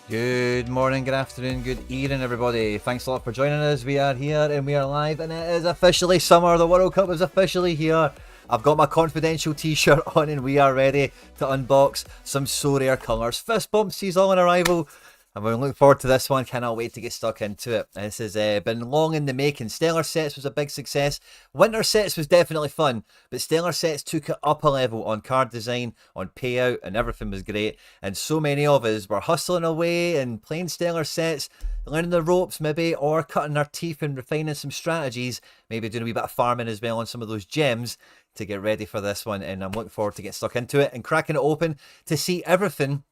Good morning, good afternoon, good evening, everybody. Thanks a lot for joining us. We are here and we are live, and it is officially summer. The World Cup is officially here. I've got my confidential t-shirt on and we are ready to unbox some Sorare colours. Fist bumps, he's all on arrival. And we're looking forward to this one. Cannot wait to get stuck into it. This has been long in the making. Stellar Sets was a big success. Winter Sets was definitely fun, but Stellar Sets took it up a level on card design, on payout, and everything was great. And so many of us were hustling away and playing Stellar Sets, learning the ropes maybe, or cutting our teeth and refining some strategies, maybe doing a wee bit of farming as well on some of those gems to get ready for this one. And I'm looking forward to get stuck into it and cracking it open to see everything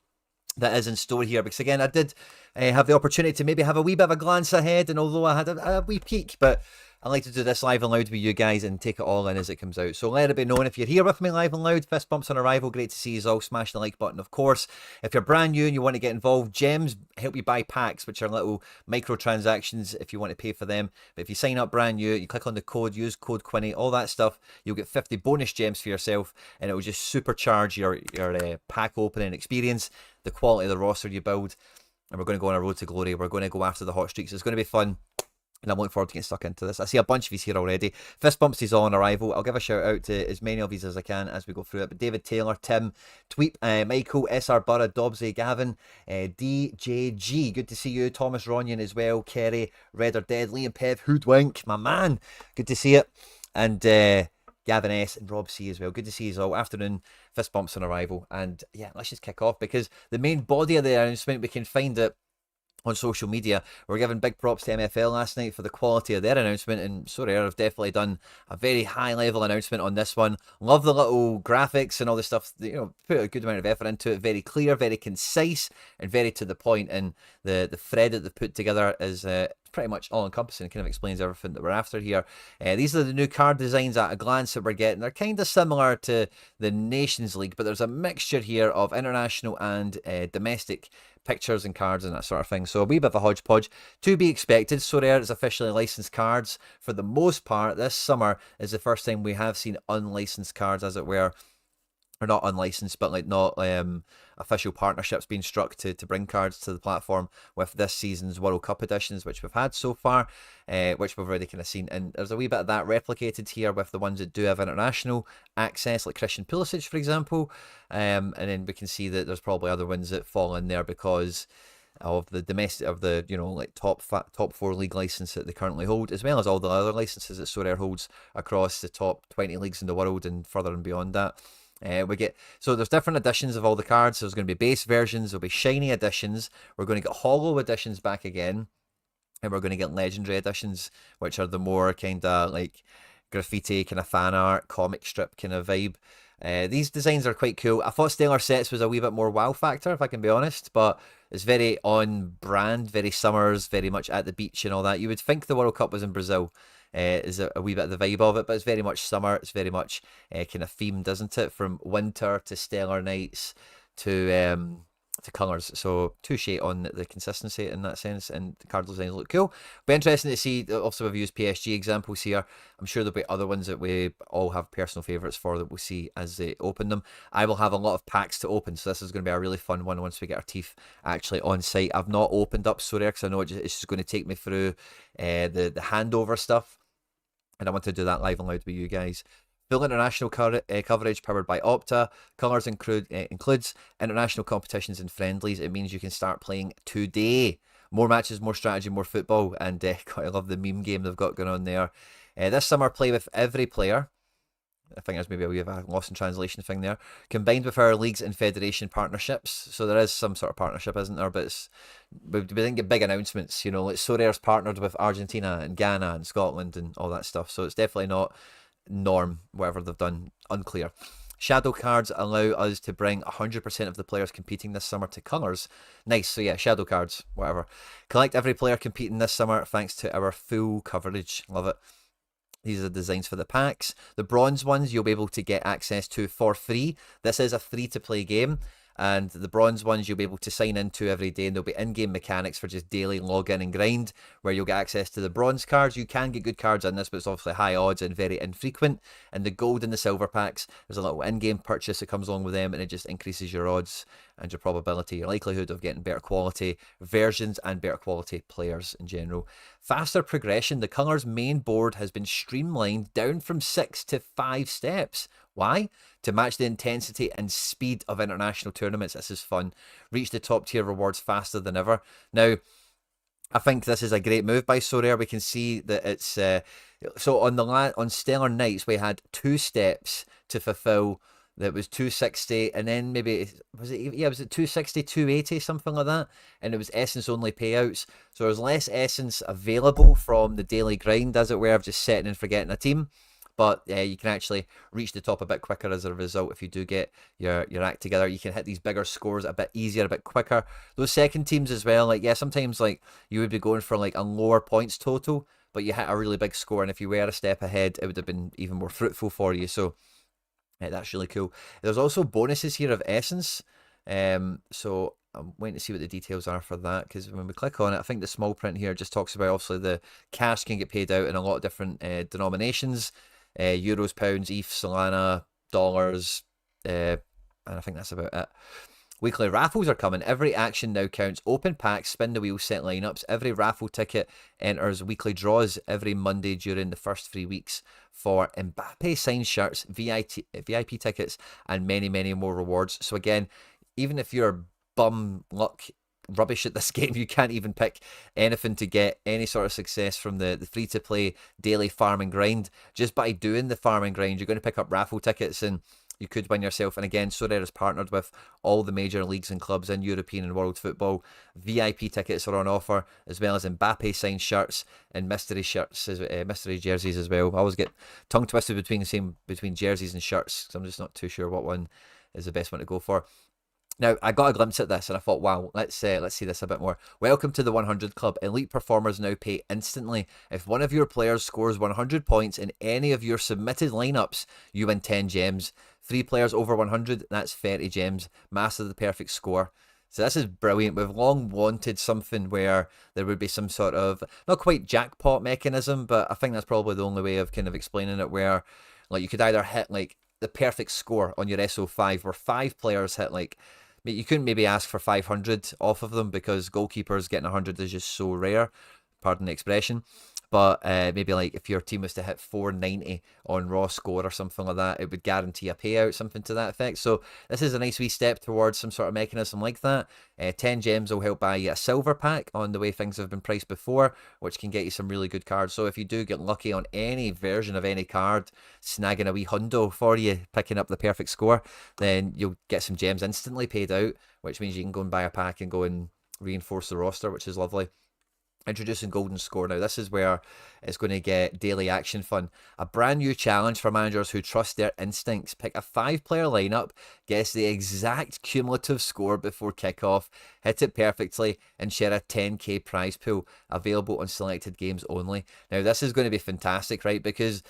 that is in store here, because again I did have the opportunity to maybe have a wee bit of a glance ahead, and although I had a wee peek, but I like to do this live and loud with you guys and take it all in as it comes out. So let it be known, if you're here with me live and loud, fist bumps on arrival, great to see you all. Smash the like button, of course. If you're brand new and you want to get involved, gems help you buy packs, which are little microtransactions if you want to pay for them. But if you sign up brand new, you click on the code, use code Quinny, all that stuff, you'll get 50 bonus gems for yourself, and it will just supercharge your pack opening experience, the quality of the roster you build. And we're going to go on a road to glory. We're going to go after the hot streaks. It's going to be fun, and I'm looking forward to getting stuck into this. I see a bunch of these here already. Fist bumps is all on arrival. I'll give a shout out to as many of these as I can as we go through it. But David Taylor, Tim, Tweep, Michael, SR Burra, Dobbsy, Gavin, DJG, good to see you. Thomas Ronyan as well. Kerry, Redder Dead, Liam Pev, Hoodwink, my man, good to see it. And Gavin S and Rob C as well. Good to see you all. Afternoon, fist bumps on arrival. And yeah, let's just kick off, because the main body of the announcement, we can find it on social media. We're giving big props to MFL last night for the quality of their announcement, and Sorare have definitely done a very high level announcement on this one. Love the little graphics and all the stuff, you know, put a good amount of effort into it. Very clear, very concise, and very to the point, and the thread that they've put together is pretty much all encompassing. Kind of explains everything that we're after here. These are the new card designs at a glance that we're getting. They're kind of similar to the Nations League, but there's a mixture here of international and domestic pictures and cards and that sort of thing. So a wee bit of a hodgepodge to be expected. Sorare is officially licensed cards for the most part. This summer is the first time we have seen unlicensed cards, as it were. Or not unlicensed, but like not official partnerships being struck to bring cards to the platform with this season's World Cup editions, which we've had so far, which we've already kind of seen. And there's a wee bit of that replicated here with the ones that do have international access, like Christian Pulisic, for example. And then we can see that there's probably other ones that fall in there because of the domestic, of the, you know, like top 4 league license that they currently hold, as well as all the other licenses that Sorare holds across the top 20 leagues in the world and further and beyond that. So there's different editions of all the cards. So there's going to be base versions, there'll be shiny editions, we're going to get holo editions back again, and we're going to get legendary editions, which are the more kind of like graffiti, kind of fan art, comic strip kind of vibe. These designs are quite cool. I thought Stellar Sets was a wee bit more wow factor, if I can be honest, but it's very on brand, very summers, very much at the beach and all that. You would think the World Cup was in Brazil. Is a wee bit of the vibe of it, but it's very much summer. It's very much kind of themed, isn't it? From winter to stellar nights to colours. So touche on the consistency in that sense, and the card designs look cool. Be interesting to see. Also, we've used PSG examples here. I'm sure there'll be other ones that we all have personal favourites for that we'll see as they open them. I will have a lot of packs to open, so this is going to be a really fun one once we get our teeth actually on site. I've not opened up Sorare because I know it's just going to take me through the handover stuff, and I want to do that live and loud with you guys. Full international coverage powered by Opta. Colours includes international competitions and friendlies. It means you can start playing today. More matches, more strategy, more football. And I love the meme game they've got going on there. This summer, play with every player. I think there's maybe a wee bit of a lost in translation thing there. Combined with our leagues and federation partnerships. So there is some sort of partnership, isn't there? But we didn't get big announcements, you know, like Sorare's partnered with Argentina and Ghana and Scotland and all that stuff. So it's definitely not norm, whatever they've done, unclear. Shadow cards allow us to bring 100% of the players competing this summer to colours. Nice, so yeah, shadow cards, whatever. Collect every player competing this summer thanks to our full coverage. Love it. These are the designs for the packs. The bronze ones you'll be able to get access to for free. This is a free-to-play game. and the bronze ones you'll be able to sign into every day, and there'll be in-game mechanics for just daily login and grind, where you'll get access to the bronze cards. You can get good cards in this, but it's obviously high odds and very infrequent. And the gold and the silver packs, there's a little in-game purchase that comes along with them, and it just increases your odds and your probability, your likelihood of getting better quality versions and better quality players in general. Faster progression. The Colours main board has been streamlined down from 6 to 5 steps. Why? To match the intensity and speed of international tournaments. This is fun. Reach the top tier rewards faster than ever. Now, I think this is a great move by Sorare. We can see that it's so on Stellar Nights we had 2 steps to fulfill. That was 260, and then maybe was it 260, 280, something like that, and it was essence only payouts. So there's less essence available from the daily grind, as it were, of just setting and forgetting a team. But you can actually reach the top a bit quicker as a result if you do get your act together. You can hit these bigger scores a bit easier, a bit quicker. Those second teams as well, like, yeah, sometimes like you would be going for like a lower points total, but you hit a really big score, and if you were a step ahead, it would have been even more fruitful for you. So that's really cool. There's also bonuses here of essence. So I'm waiting to see what the details are for that, because when we click on it, I think the small print here just talks about obviously the cash can get paid out in a lot of different denominations. Euros, pounds, ETH, Solana, dollars, and I think that's about it. Weekly raffles are coming. Every action now counts. Open packs, spin the wheel, set lineups. Every raffle ticket enters weekly draws every Monday during the first 3 weeks for Mbappe signed shirts, VIP tickets, and many, many more rewards. So again, even if you're bum luck rubbish at this game, you can't even pick anything to get any sort of success from the free-to-play daily farm and grind. Just by doing the farm and grind, you're going to pick up raffle tickets, and you could win yourself. And again, Sorare is partnered with all the major leagues and clubs in European and world football. VIP tickets are on offer, as well as Mbappe signed shirts and mystery shirts, mystery jerseys as well. I always get tongue twisted between jerseys and shirts, because I'm just not too sure what one is the best one to go for. Now, I got a glimpse at this and I thought, wow, let's see this a bit more. Welcome to the 100 Club. Elite performers now pay instantly. If one of your players scores 100 points in any of your submitted lineups, you win 10 gems. 3 players over 100, that's 30 gems. Master the perfect score. So this is brilliant. We've long wanted something where there would be some sort of, not quite jackpot mechanism, but I think that's probably the only way of kind of explaining it, where like you could either hit like the perfect score on your SO5, where 5 players hit like, you couldn't maybe ask for 500 off of them, because goalkeepers getting 100 is just so rare, pardon the expression. But maybe like if your team was to hit 490 on raw score or something like that, it would guarantee a payout, something to that effect. So this is a nice wee step towards some sort of mechanism like that. 10 gems will help buy you a silver pack on the way things have been priced before, which can get you some really good cards. So if you do get lucky on any version of any card, snagging a wee hundo for you, picking up the perfect score, then you'll get some gems instantly paid out, which means you can go and buy a pack and go and reinforce the roster, which is lovely. Introducing Golden Score. Now this is where it's going to get daily action fun. A brand new challenge for managers who trust their instincts. Pick a 5-player lineup, guess the exact cumulative score before kickoff, hit it perfectly, and share a 10k prize pool, available on selected games only. Now this is going to be fantastic, right? Because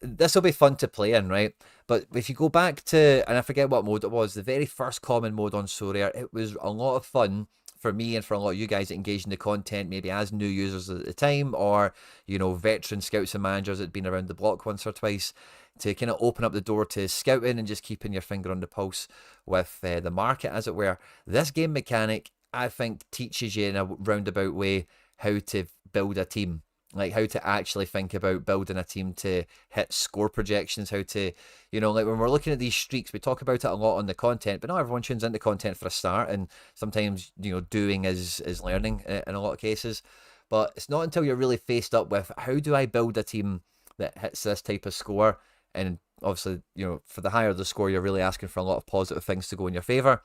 this will be fun to play in, right? But if you go back to, and I forget what mode it was, the very first common mode on Sorare, it was a lot of fun for me and for a lot of you guys that engage in the content, maybe as new users at the time, or, you know, veteran scouts and managers that had been around the block once or twice, to kind of open up the door to scouting and just keeping your finger on the pulse with the market, as it were. This game mechanic, I think, teaches you in a roundabout way how to build a team. Like how to actually think about building a team to hit score projections, how to, you know, like when we're looking at these streaks, we talk about it a lot on the content, but not everyone tunes into content for a start, and sometimes, you know, doing is learning in a lot of cases. But it's not until you're really faced up with, how do I build a team that hits this type of score? And obviously, you know, for the higher the score, you're really asking for a lot of positive things to go in your favour.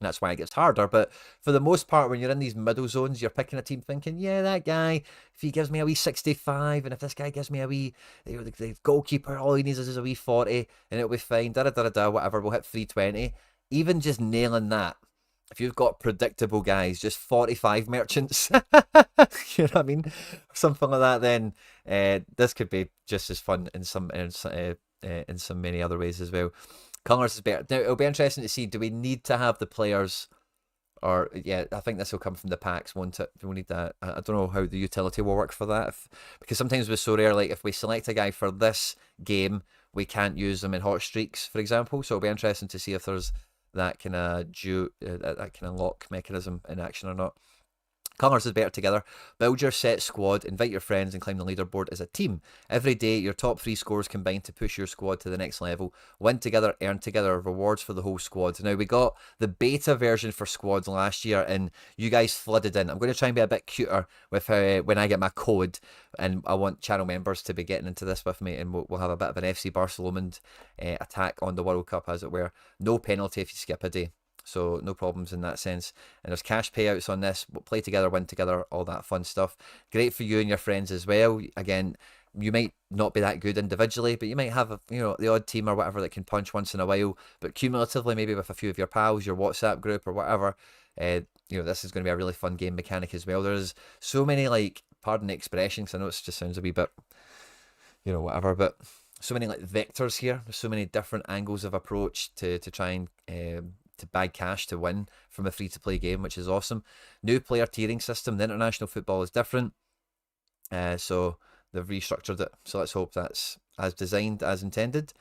And that's why it gets harder. But for the most part, when you're in these middle zones, you're picking a team thinking, yeah, that guy, if he gives me a wee 65, and if this guy gives me a wee, you know, the goalkeeper, all he needs is a wee 40, and it'll be fine, whatever, we'll hit 320. Even just nailing that, if you've got predictable guys, just 45 merchants, you know what I mean? Something like that, then this could be just as fun in some many other ways as well. Colours is better. Now, it'll be interesting to see, do we need to have the players, or, yeah, I think this will come from the packs, won't it? We'll need that. I don't know how the utility will work for that. Because sometimes with Sorare, like, if we select a guy for this game, we can't use them in hot streaks, for example. So it'll be interesting to see if there's that kind of that kind of lock mechanism in action or not. Colours is better together. Build your set squad, invite your friends, and climb the leaderboard as a team. Every day, your top 3 scores combine to push your squad to the next level. Win together, earn together, rewards for the whole squad. Now, we got the beta version for squads last year, and you guys flooded in. I'm going to try and be a bit cuter with how, when I get my code, and I want channel members to be getting into this with me, and we'll have a bit of an FC Barcelona attack on the World Cup, as it were. No penalty if you skip a day. So no problems in that sense. And there's cash payouts on this. We'll play together, win together, all that fun stuff. Great for you and your friends as well. Again, you might not be that good individually, but you might have, the odd team or whatever that can punch once in a while. But cumulatively, maybe with a few of your pals, your WhatsApp group or whatever, this is going to be a really fun game mechanic as well. There's so many, like, pardon the expression, because I know it just sounds a wee bit, whatever, but so many, like, vectors here. There's so many different angles of approach to try and to bag cash to win from a free-to-play game, which is awesome. New player tiering system. The international football is different, so they've restructured it. So let's hope that's as designed, as intended.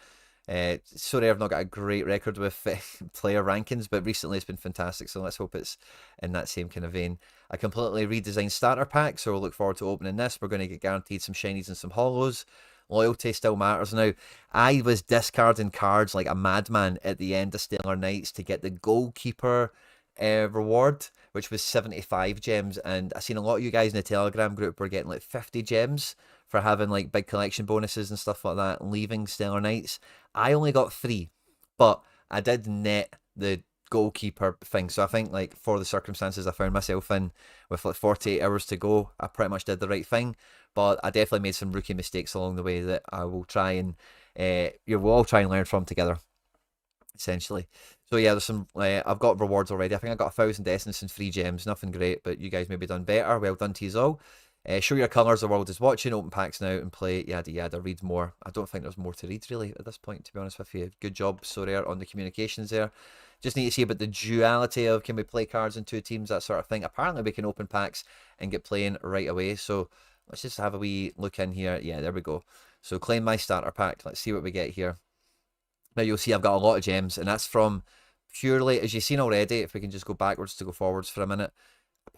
Sorry, I've not got a great record with player rankings, but recently it's been fantastic, so let's hope it's in that same kind of vein. A completely redesigned starter pack, so we'll look forward to opening this. We're going to get guaranteed some shinies and some holos. Loyalty still matters. Now, I was discarding cards like a madman at the end of Stellar Knights to get the goalkeeper reward, which was 75 gems, and I seen a lot of you guys in the Telegram group were getting like 50 gems for having like big collection bonuses and stuff like that, leaving Stellar Knights. I only got 3, but I did net the goalkeeper thing, so I think, like, for the circumstances I found myself in with like 48 hours to go, I pretty much did the right thing. But I definitely made some rookie mistakes along the way that I will try and we'll all try and learn from together, essentially. So yeah, there's some I've got rewards already. I think I got 1,000 essence and 3 gems. Nothing great, but you guys maybe done better. Well done to you all. Show your colours, the world is watching. Open packs now and play yada yada. Read more. I don't think there's more to read really at this point, to be honest with you. Good job, Sorare, on the communications there. Just need to see about the duality of, can we play cards in 2 teams, that sort of thing. Apparently we can open packs and get playing right away. So let's just have a wee look in here. Yeah, there we go. So claim my starter pack. Let's see what we get here. Now you'll see I've got a lot of gems, and that's from purely, as you've seen already, if we can just go backwards to go forwards for a minute.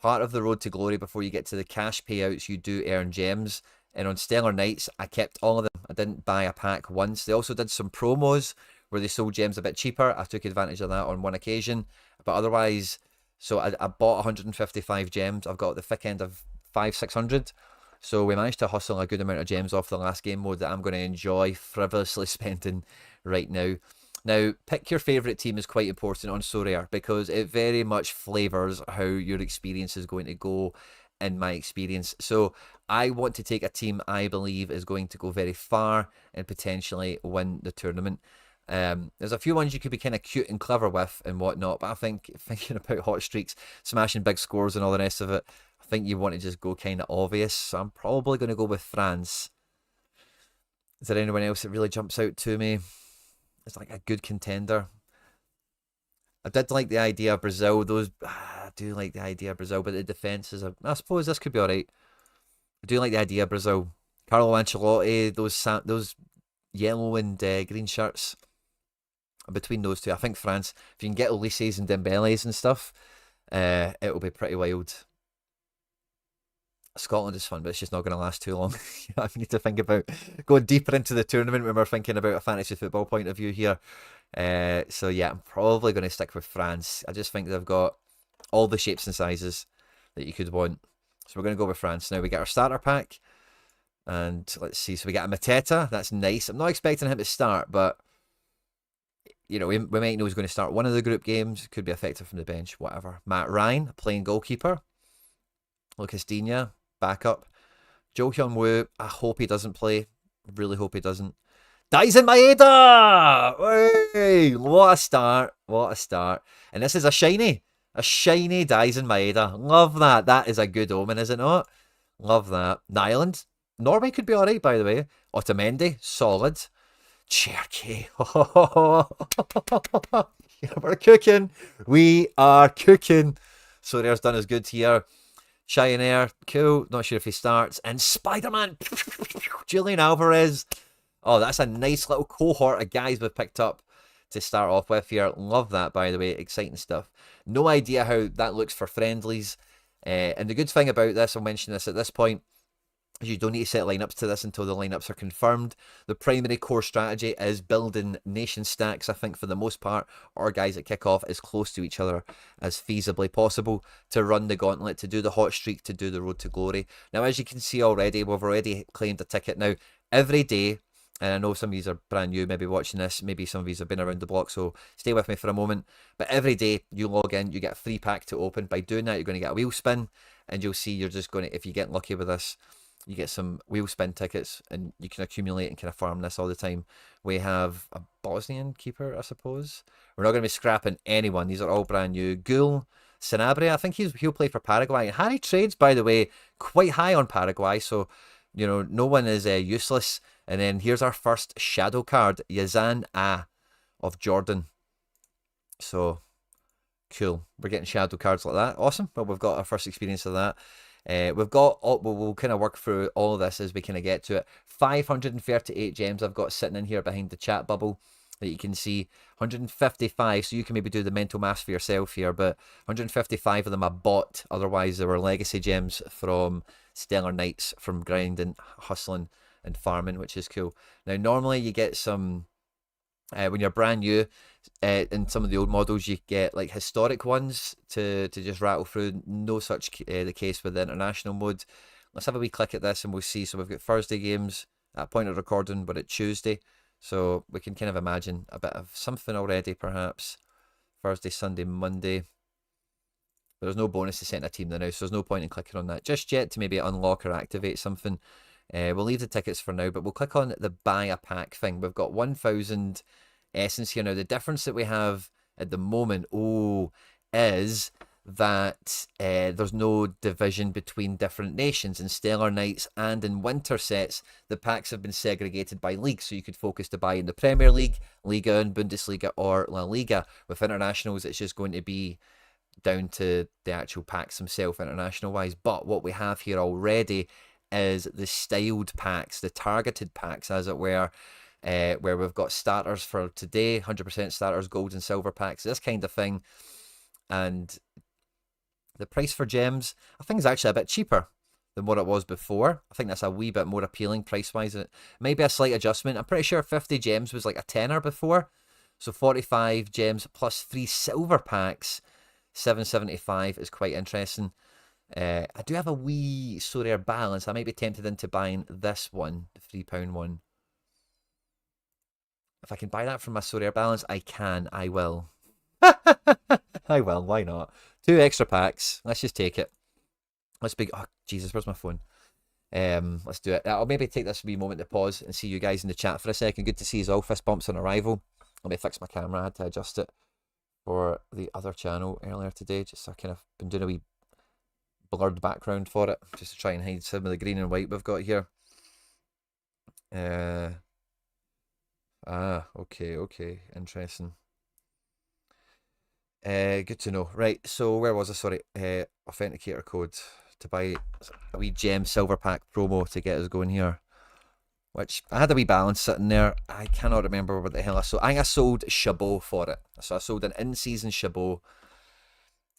Part of the road to glory, before you get to the cash payouts, you do earn gems. And on Stellar Knights, I kept all of them. I didn't buy a pack once. They also did some promos where they sold gems a bit cheaper. I took advantage of that on one occasion. But otherwise, so I bought 155 gems. I've got the thick end of 500-600. So we managed to hustle a good amount of gems off the last game mode that I'm going to enjoy frivolously spending right now. Now, pick your favourite team is quite important on Sorare, because it very much flavours how your experience is going to go, in my experience. So I want to take a team I believe is going to go very far and potentially win the tournament. There's a few ones you could be kind of cute and clever with and whatnot, but I think, thinking about hot streaks, smashing big scores and all the rest of it, I think you want to just go kind of obvious. So I'm probably going to go with France. Is there anyone else that really jumps out to me? It's like a good contender. I did like the idea of Brazil. I do like the idea of Brazil, but the defense is I suppose this could be all right. I do like the idea of Brazil. Carlo Ancelotti, those yellow and green shirts. Between those two, I think France, if you can get Ulisses and Dembele's and stuff, it will be pretty wild. Scotland is fun, but it's just not going to last too long. I need to think about going deeper into the tournament when we're thinking about a fantasy football point of view here. So yeah, I'm probably going to stick with France. I just think they've got all the shapes and sizes that you could want. So we're going to go with France. Now we get our starter pack. And let's see, so we got a Mateta. That's nice. I'm not expecting him to start, but we might know he's going to start one of the group games. Could be effective from the bench, whatever. Matt Ryan, playing goalkeeper. Lucas Digne, backup. Jo Hyun Woo, I hope he doesn't play. Really hope he doesn't. Dyson Maeda! Hey, what a start. What a start. And this is a shiny Dyson Maeda. Love that. That is a good omen, is it not? Love that. Nyland. Norway could be alright, by the way. Otamendi, solid. Cherky. We're cooking. We are cooking. So there's done as good here. Cheyenne, cool. Not sure if he starts. And Spider-Man. Julian Alvarez. Oh, that's a nice little cohort of guys we've picked up to start off with here. Love that, by the way. Exciting stuff. No idea how that looks for friendlies. And the good thing about this, I'll mention this at this point, is you don't need to set lineups to this until the lineups are confirmed. The primary core strategy is building nation stacks, I think, for the most part, or guys that kick off as close to each other as feasibly possible to run the gauntlet, to do the hot streak, to do the road to glory. Now, as you can see already, we've already claimed a ticket. Now, every day, and I know some of you are brand new, maybe watching this, maybe some of you have been around the block, so stay with me for a moment. But every day you log in, you get a free pack to open. By doing that, you're going to get a wheel spin, and you'll see you're just going to, if you get lucky with this, you get some wheel spin tickets, and you can accumulate and kind of farm this all the time. We have a Bosnian keeper, I suppose. We're not going to be scrapping anyone. These are all brand new. Gul Sanabria, I think he'll play for Paraguay. Harry trades, by the way, quite high on Paraguay, so you know no one is useless. And then here's our first shadow card, Yazan Ah of Jordan. So cool. We're getting shadow cards like that. Awesome. Well, we've got our first experience of that. We've got, we'll kind of work through all of this as we kind of get to it. 538 gems I've got sitting in here behind the chat bubble that you can see. 155, so you can maybe do the mental maths for yourself here, but 155 of them I bought. Otherwise, there were legacy gems from Stellar Knights, from grinding, hustling, and farming, which is cool. Now, normally you get some, when you're brand new, in some of the old models, you get like historic ones to just rattle through. No such the case with the international mode. Let's have a wee click at this and we'll see. So we've got Thursday games at point of recording, but at Tuesday. So we can kind of imagine a bit of something already, perhaps. Thursday, Sunday, Monday. But there's no bonus to send a team now, so there's no point in clicking on that just yet to maybe unlock or activate something. We'll leave the tickets for now, but we'll click on the buy a pack thing. We've got 1,000 essence here now. The difference that we have at the moment, is that there's no division between different nations. In Stellar Knights and in Winter sets, the packs have been segregated by league, so you could focus to buy in the Premier League, Liga and Bundesliga, or La Liga. With internationals, it's just going to be down to the actual packs themselves, international-wise. But what we have here already is the styled packs, the targeted packs, as it were, where we've got starters for today, 100% starters, gold and silver packs, this kind of thing. And the price for gems, I think, is actually a bit cheaper than what it was before. I think that's a wee bit more appealing price-wise. It may be a slight adjustment. I'm pretty sure 50 gems was like a tenner before. So 45 gems plus 3 silver packs, 775 is quite interesting. I do have a wee Sorare balance. I might be tempted into buying this one, the £3 one. If I can buy that from my Sorare balance, I can. I will. I will. Why not? 2 extra packs. Let's just take it. Let's be. Oh, Jesus, where's my phone? Let's do it. I'll maybe take this wee moment to pause and see you guys in the chat for a second. Good to see you all. Fist bumps on arrival. Let me fix my camera. I had to adjust it for the other channel earlier today. Just I kind of been doing a wee blurred background for it, just to try and hide some of the green and white we've got here. Okay, interesting. Good to know. Right, so where was I? Sorry, authenticator code to buy a wee gem silver pack promo to get us going here. Which I had a wee balance sitting there. I cannot remember what the hell I sold. I think I sold Chabot for it. So I sold an in-season Chabot,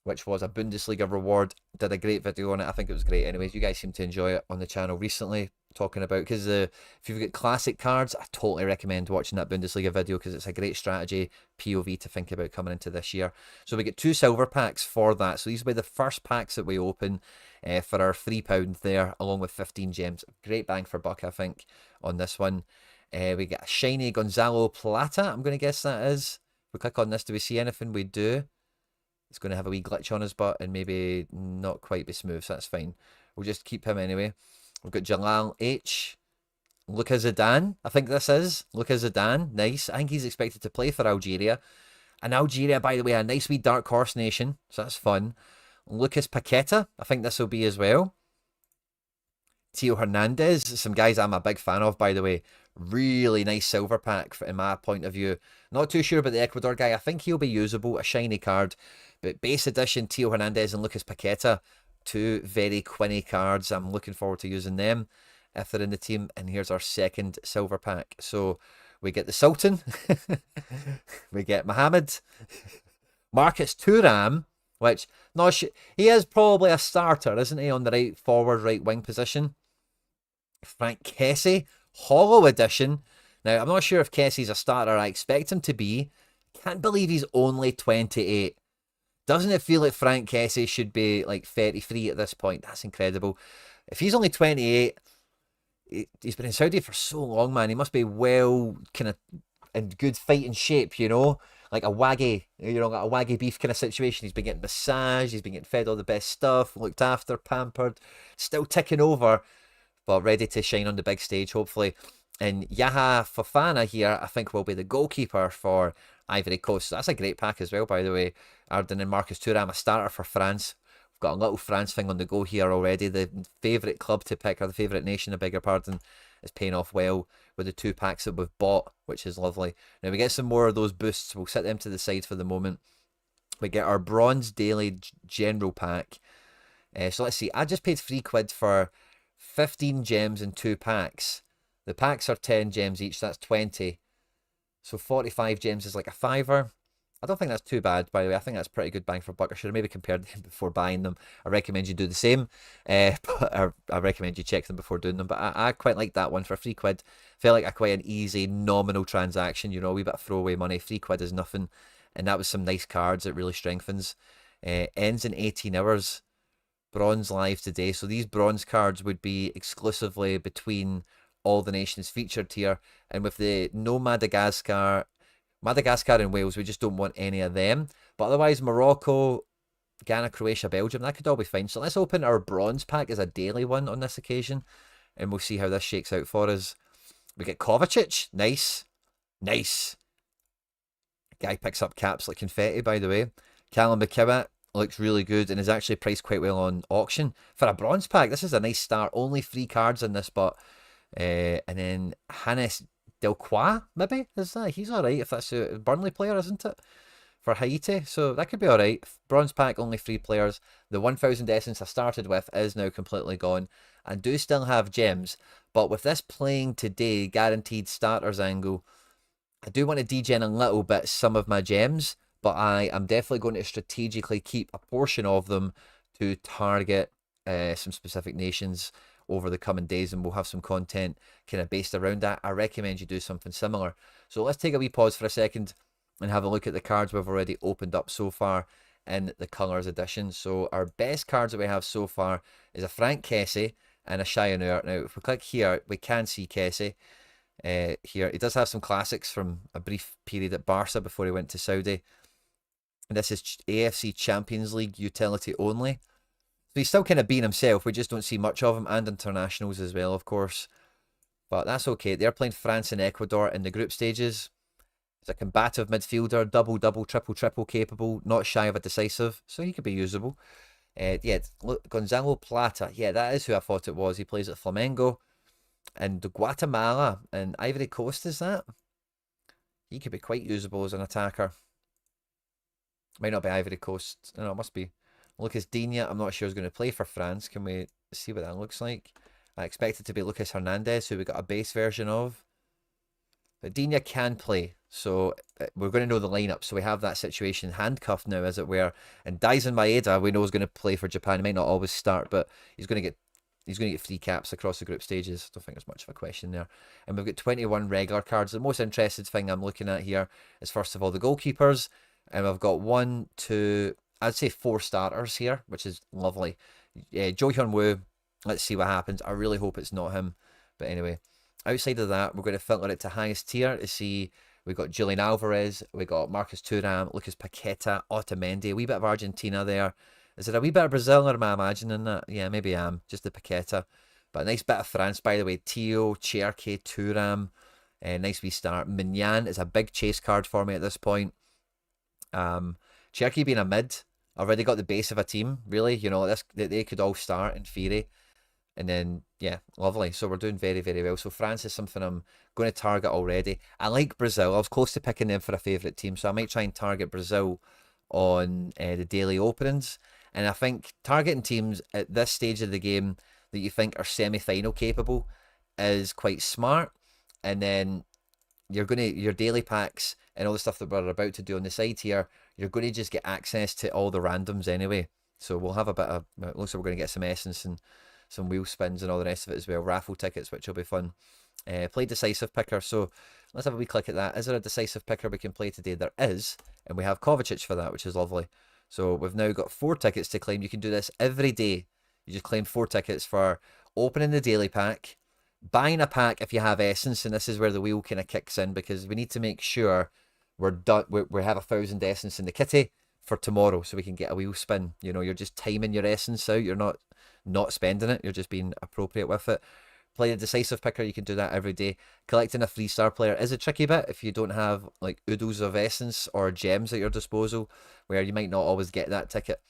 which was a Bundesliga reward. Did a great video on it. I think it was great anyways. You guys seem to enjoy it on the channel recently, talking about, because if you've got classic cards, I totally recommend watching that Bundesliga video because it's a great strategy POV to think about coming into this year. So we get 2 silver packs for that. So these will be the first packs that we open for our £3 there, along with 15 gems. Great bang for buck, I think, on this one. We get a shiny Gonzalo Plata, I'm going to guess that is. If we click on this, do we see anything? We do. It's going to have a wee glitch on his butt and maybe not quite be smooth, so that's fine. We'll just keep him anyway. We've got Jalal H. Luka Zidane, I think this is. Luka Zidane, nice. I think he's expected to play for Algeria. And Algeria, by the way, a nice wee dark horse nation, so that's fun. Lucas Paqueta, I think this will be as well. Theo Hernandez, some guys I'm a big fan of, by the way. Really nice silver pack in my point of view. Not too sure about the Ecuador guy. I think he'll be usable, a shiny card. But base edition, Theo Hernandez and Lucas Paqueta, two very Quinny cards. I'm looking forward to using them if they're in the team. And here's our second silver pack. So we get the Sultan, we get Mohammed, Marcus Thuram, which he is probably a starter, isn't he, on the right forward, right wing position. Frank Kessie, Hollow Edition. Now, I'm not sure if Kessie's a starter. I expect him to be. Can't believe he's only 28. Doesn't it feel like Frank Kessie should be like 33 at this point? That's incredible. If he's only 28, he's been in Saudi for so long, man. He must be well kind of in good fighting shape, you know? Like a waggy, like a waggy beef kind of situation. He's been getting massaged, he's been getting fed all the best stuff, looked after, pampered, still ticking over, but ready to shine on the big stage, hopefully. And Yaha Fofana here, I think, will be the goalkeeper for Ivory Coast. So that's a great pack as well, by the way. Arden and Marcus Thuram, a starter for France. We've got a little France thing on the go here already. The favourite club to pick, or the favourite nation, I beg your pardon, is paying off well with the two packs that we've bought, which is lovely. Now we get some more of those boosts. We'll set them to the side for the moment. We get our Bronze Daily General Pack. So let's see. I just paid £3 for 15 gems and 2 packs. The packs are 10 gems each, that's 20. So 45 gems is like a fiver. I don't think that's too bad, by the way. I think that's pretty good bang for buck. I should have maybe compared them before buying them. I recommend you do the same. But I recommend you check them before doing them. But I quite like that one for £3. Felt like quite an easy nominal transaction. You know, a wee bit of throwaway money. £3 is nothing. And that was some nice cards. It really strengthens. Ends in 18 hours. Bronze live today. So these bronze cards would be exclusively between all the nations featured here. And with the no Madagascar and Wales, we just don't want any of them. But otherwise, Morocco, Ghana, Croatia, Belgium, that could all be fine. So let's open our bronze pack as a daily one on this occasion. And we'll see how this shakes out for us. We get Kovacic. Nice. Nice. Guy picks up caps like confetti, by the way. Callum McKibbett looks really good and is actually priced quite well on auction. For a bronze pack, this is a nice start. Only 3 cards in this, but... and then Hannes Delcroix, maybe? Is that? He's alright if that's a Burnley player, isn't it? For Haiti. So that could be alright. Bronze pack, only 3 players. The 1000 essence I started with is now completely gone. I do still have gems, but with this playing today, guaranteed starters angle, I do want to degen a little bit some of my gems, but I am definitely going to strategically keep a portion of them to target some specific nations over the coming days, and we'll have some content kind of based around that. I recommend you do something similar. So let's take a wee pause for a second and have a look at the cards we've already opened up so far in the Colours edition. So our best cards that we have so far is a Frank Kessie and a Cheyenne. Now, if we click here, we can see Kessie. Here, he does have some classics from a brief period at Barca before he went to Saudi. And this is AFC Champions League utility only. So he's still kind of being himself. We just don't see much of him, and internationals as well, of course. But that's okay. They're playing France and Ecuador in the group stages. He's a combative midfielder, double, triple capable, not shy of a decisive. So he could be usable. Yeah, look, Gonzalo Plata. Yeah, that is who I thought it was. He plays at Flamengo. And Guatemala and Ivory Coast, is that? He could be quite usable as an attacker. Might not be Ivory Coast. No, it must be. Lucas Digne, I'm not sure is going to play for France. Can we see what that looks like? I expect it to be Lucas Hernandez, who we got a base version of. But Digne can play, so we're going to know the lineup. So we have that situation handcuffed now, as it were. And Daisen Maeda, we know is going to play for Japan. He might not always start, but he's going to get 3 caps across the group stages. Don't think there's much of a question there. And we've got 21 regular cards. The most interested thing I'm looking at here is, first of all, the goalkeepers. And we've got 1, 2, I'd say 4 starters here, which is lovely. Jo Hyun Woo, let's see what happens. I really hope it's not him. But anyway, outside of that, we're going to filter it to highest tier to see. We've got Julian Alvarez, we got Marcus Thuram, Lucas Paqueta, Otamendi, a wee bit of Argentina there. Is it a wee bit of Brazil, or am I imagining that? Yeah, maybe I am. Just the Paqueta. But a nice bit of France, by the way. Theo, Cherki, Thuram. Nice wee start. Mignan is a big chase card for me at this point. Cherki being a mid, already got the base of a team, really. You know, they could all start in theory. And then, yeah, lovely. So we're doing very, very well. So France is something I'm going to target already. I like Brazil. I was close to picking them for a favourite team, so I might try and target Brazil on the daily openings. And I think targeting teams at this stage of the game that you think are semi-final capable is quite smart. And then your daily packs and all the stuff that we're about to do on the side here, you're going to just get access to all the randoms anyway. So we'll have a bit of, it looks like we're going to get some essence and some wheel spins and all the rest of it as well. Raffle tickets, which will be fun. Play decisive picker. So let's have a wee click at that. Is there a decisive picker we can play today? There is, and we have Kovacic for that, which is lovely. So we've now got 4 tickets to claim. You can do this every day. You just claim 4 tickets for opening the daily pack, buying a pack if you have essence, and this is where the wheel kind of kicks in, because we need to make sure we're done. We have 1,000 essence in the kitty for tomorrow, so we can get a wheel spin. You know, you're just timing your essence out. You're not spending it. You're just being appropriate with it. Play a decisive picker. You can do that every day. Collecting a 3-star player is a tricky bit if you don't have like oodles of essence or gems at your disposal, where you might not always get that ticket.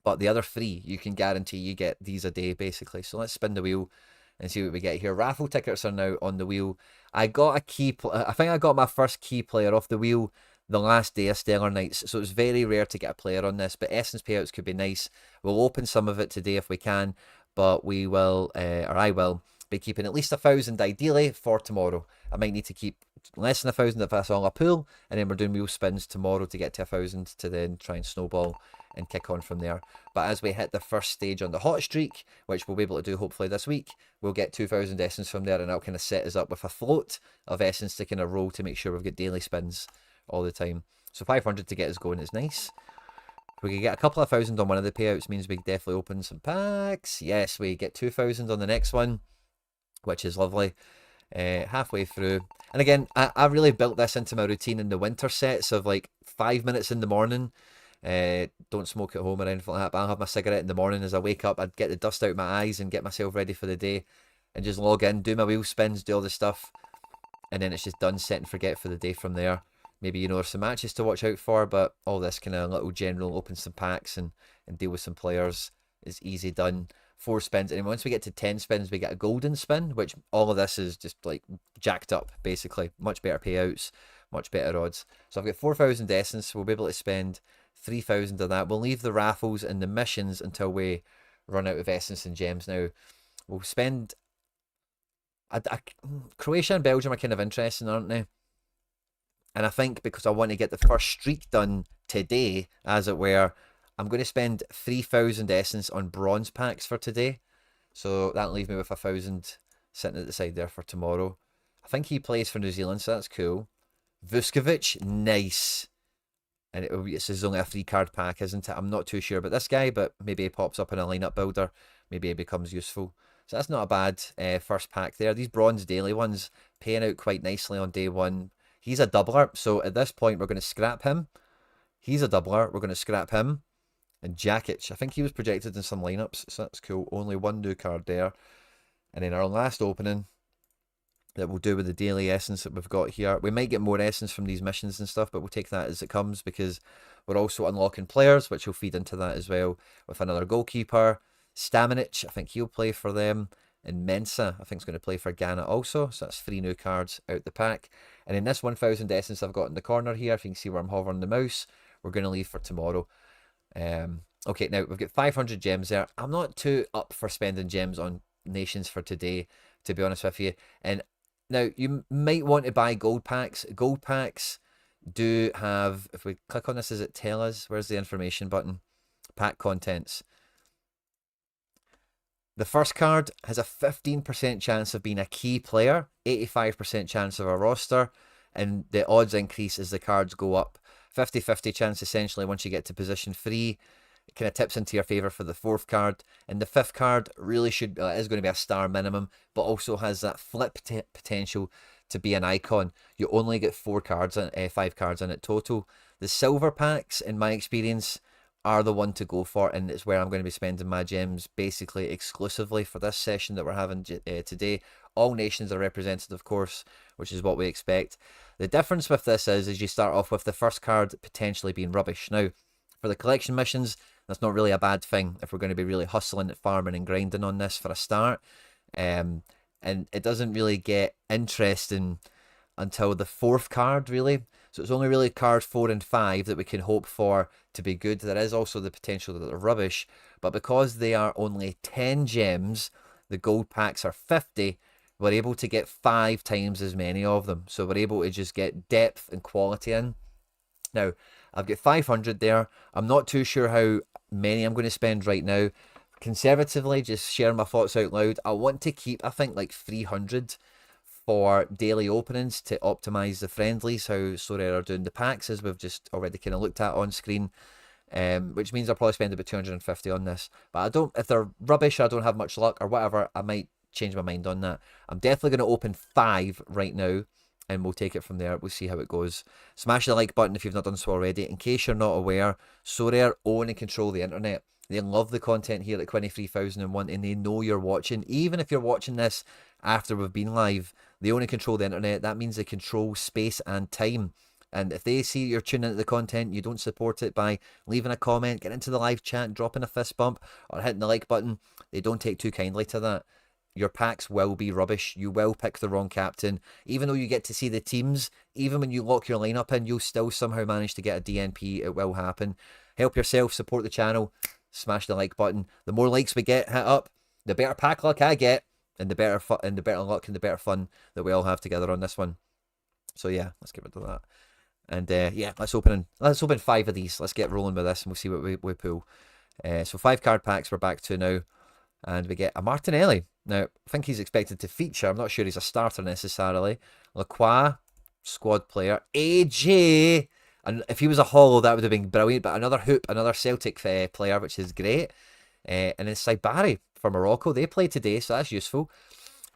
But the other 3, you can guarantee you get these a day, basically. So let's spin the wheel and see what we get here. Raffle tickets are now on the wheel. I got a key. I think I got my first key player off the wheel the last day of Stellar Nights, so it's very rare to get a player on this, but essence payouts could be nice. We'll open some of it today if we can, but we will, or I will, be keeping at least 1,000 ideally for tomorrow. I might need to keep less than 1,000 if that's all I pull, and then we're doing wheel spins tomorrow to get to 1,000 to then try and snowball and kick on from there. But as we hit the first stage on the hot streak, which we'll be able to do hopefully this week, we'll get 2,000 essence from there, and that'll kind of set us up with a float of essence to kind of roll to make sure we've got daily spins all the time. So 500 to get us going is nice. If we can get a couple of 1,000 on one of the payouts, means we definitely open some packs. Yes, we get 2,000 on the next one, which is lovely. Halfway through, and again, I really built this into my routine in the winter sets of like 5 minutes in the morning. Don't smoke at home or anything like that, but I'll have my cigarette in the morning as I wake up. I'd get the dust out of my eyes and get myself ready for the day, and just log in, do my wheel spins, do all the stuff, and then it's just done, set and forget for the day from there. Maybe, you know, there's some matches to watch out for, but all this kind of little general, open some packs and deal with some players is easy done. 4 spins, and then once we get to 10 spins, we get a golden spin, which all of this is just like jacked up, basically. Much better payouts, much better odds. So I've got 4,000 essence. We'll be able to spend 3,000 of that. We'll leave the raffles and the missions until we run out of essence and gems. Now, we'll spend... Croatia and Belgium are kind of interesting, aren't they? And I think because I want to get the first streak done today, as it were, I'm going to spend 3,000 essence on bronze packs for today. So that'll leave me with 1,000 sitting at the side there for tomorrow. I think he plays for New Zealand, so that's cool. Vuskovic, nice. And this is only a 3-card pack, isn't it? I'm not too sure about this guy, but maybe he pops up in a lineup builder. Maybe he becomes useful. So that's not a bad first pack there. These bronze daily ones paying out quite nicely on day 1. He's a doubler, so at this point we're going to scrap him. He's a doubler, we're going to scrap him. And Jakic, I think he was projected in some lineups, so that's cool. Only 1 new card there. And then our last opening that we'll do with the daily essence that we've got here. We might get more essence from these missions and stuff, but we'll take that as it comes, because we're also unlocking players, which will feed into that as well, with another goalkeeper. Stamenic, I think he'll play for them. And Mensa, I think, is going to play for Ghana also. So that's 3 new cards out the pack. And in this 1,000 essence I've got in the corner here, if you can see where I'm hovering the mouse, we're going to leave for tomorrow. Okay, now we've got 500 gems there. I'm not too up for spending gems on nations for today, to be honest with you. And now you might want to buy gold packs. Gold packs do have, if we click on this, does it tell us? Where's the information button? Pack contents. The first card has a 15% chance of being a key player, 85% chance of a roster, and the odds increase as the cards go up. 50-50 chance essentially once you get to position 3. It kind of tips into your favour for the 4th card. And the 5th card really is going to be a star minimum, but also has that flip potential to be an icon. You only get 5 cards in it total. The silver packs, in my experience, are the one to go for, and it's where I'm going to be spending my gems basically exclusively for this session that we're having today. All nations are represented, of course, which is what we expect. The difference with this is you start off with the first card potentially being rubbish. Now, for the collection missions, That's not really a bad thing if we're going to be really hustling, farming and grinding on this for a start. And it doesn't really get interesting until the fourth card, really. So it's only really cards 4 and 5 that we can hope for to be good. There is also the potential that they're rubbish, but because they are only 10 gems, the gold packs are 50, we're able to get 5 times as many of them. So we're able to just get depth and quality in. Now, I've got 500 there. I'm not too sure how many I'm going to spend right now. Conservatively, just sharing my thoughts out loud, I want to keep, I think, like 300 for daily openings to optimize the friendlies, how Sorare are doing the packs, as we've just already kind of looked at on screen. Which means I'll probably spend about 250 on this. But I don't, if they're rubbish or I don't have much luck or whatever, I might change my mind on that. I'm definitely going to open 5 right now, and we'll take it from there. We'll see how it goes. Smash the like button if you've not done so already. In case you're not aware, Sorare own and control the internet. They love the content here at Quinny 3001, and they know you're watching. Even if you're watching this after we've been live, they own and control the internet. That means they control space and time. And if they see you're tuning into the content, you don't support it by leaving a comment, getting into the live chat, dropping a fist bump, or hitting the like button, they don't take too kindly to that. Your packs will be rubbish. You will pick the wrong captain. Even though you get to see the teams, even when you lock your lineup in, you'll still somehow manage to get a DNP. It will happen. Help yourself, support the channel, smash the like button. The more likes we get hit up, the better pack luck I get, and the better luck and the better fun that we all have together on this one. So yeah, let's get rid of that. And yeah, let's open 5 of these. Let's get rolling with this, and we'll see what we pull. So 5 card packs we're back to now, and we get a Martinelli. Now, I think he's expected to feature. I'm not sure he's a starter necessarily. Lacroix, squad player. AJ, and if he was a holo, that would have been brilliant. But another hoop, another Celtic player, which is great. And then Saibari for Morocco. They play today, so that's useful.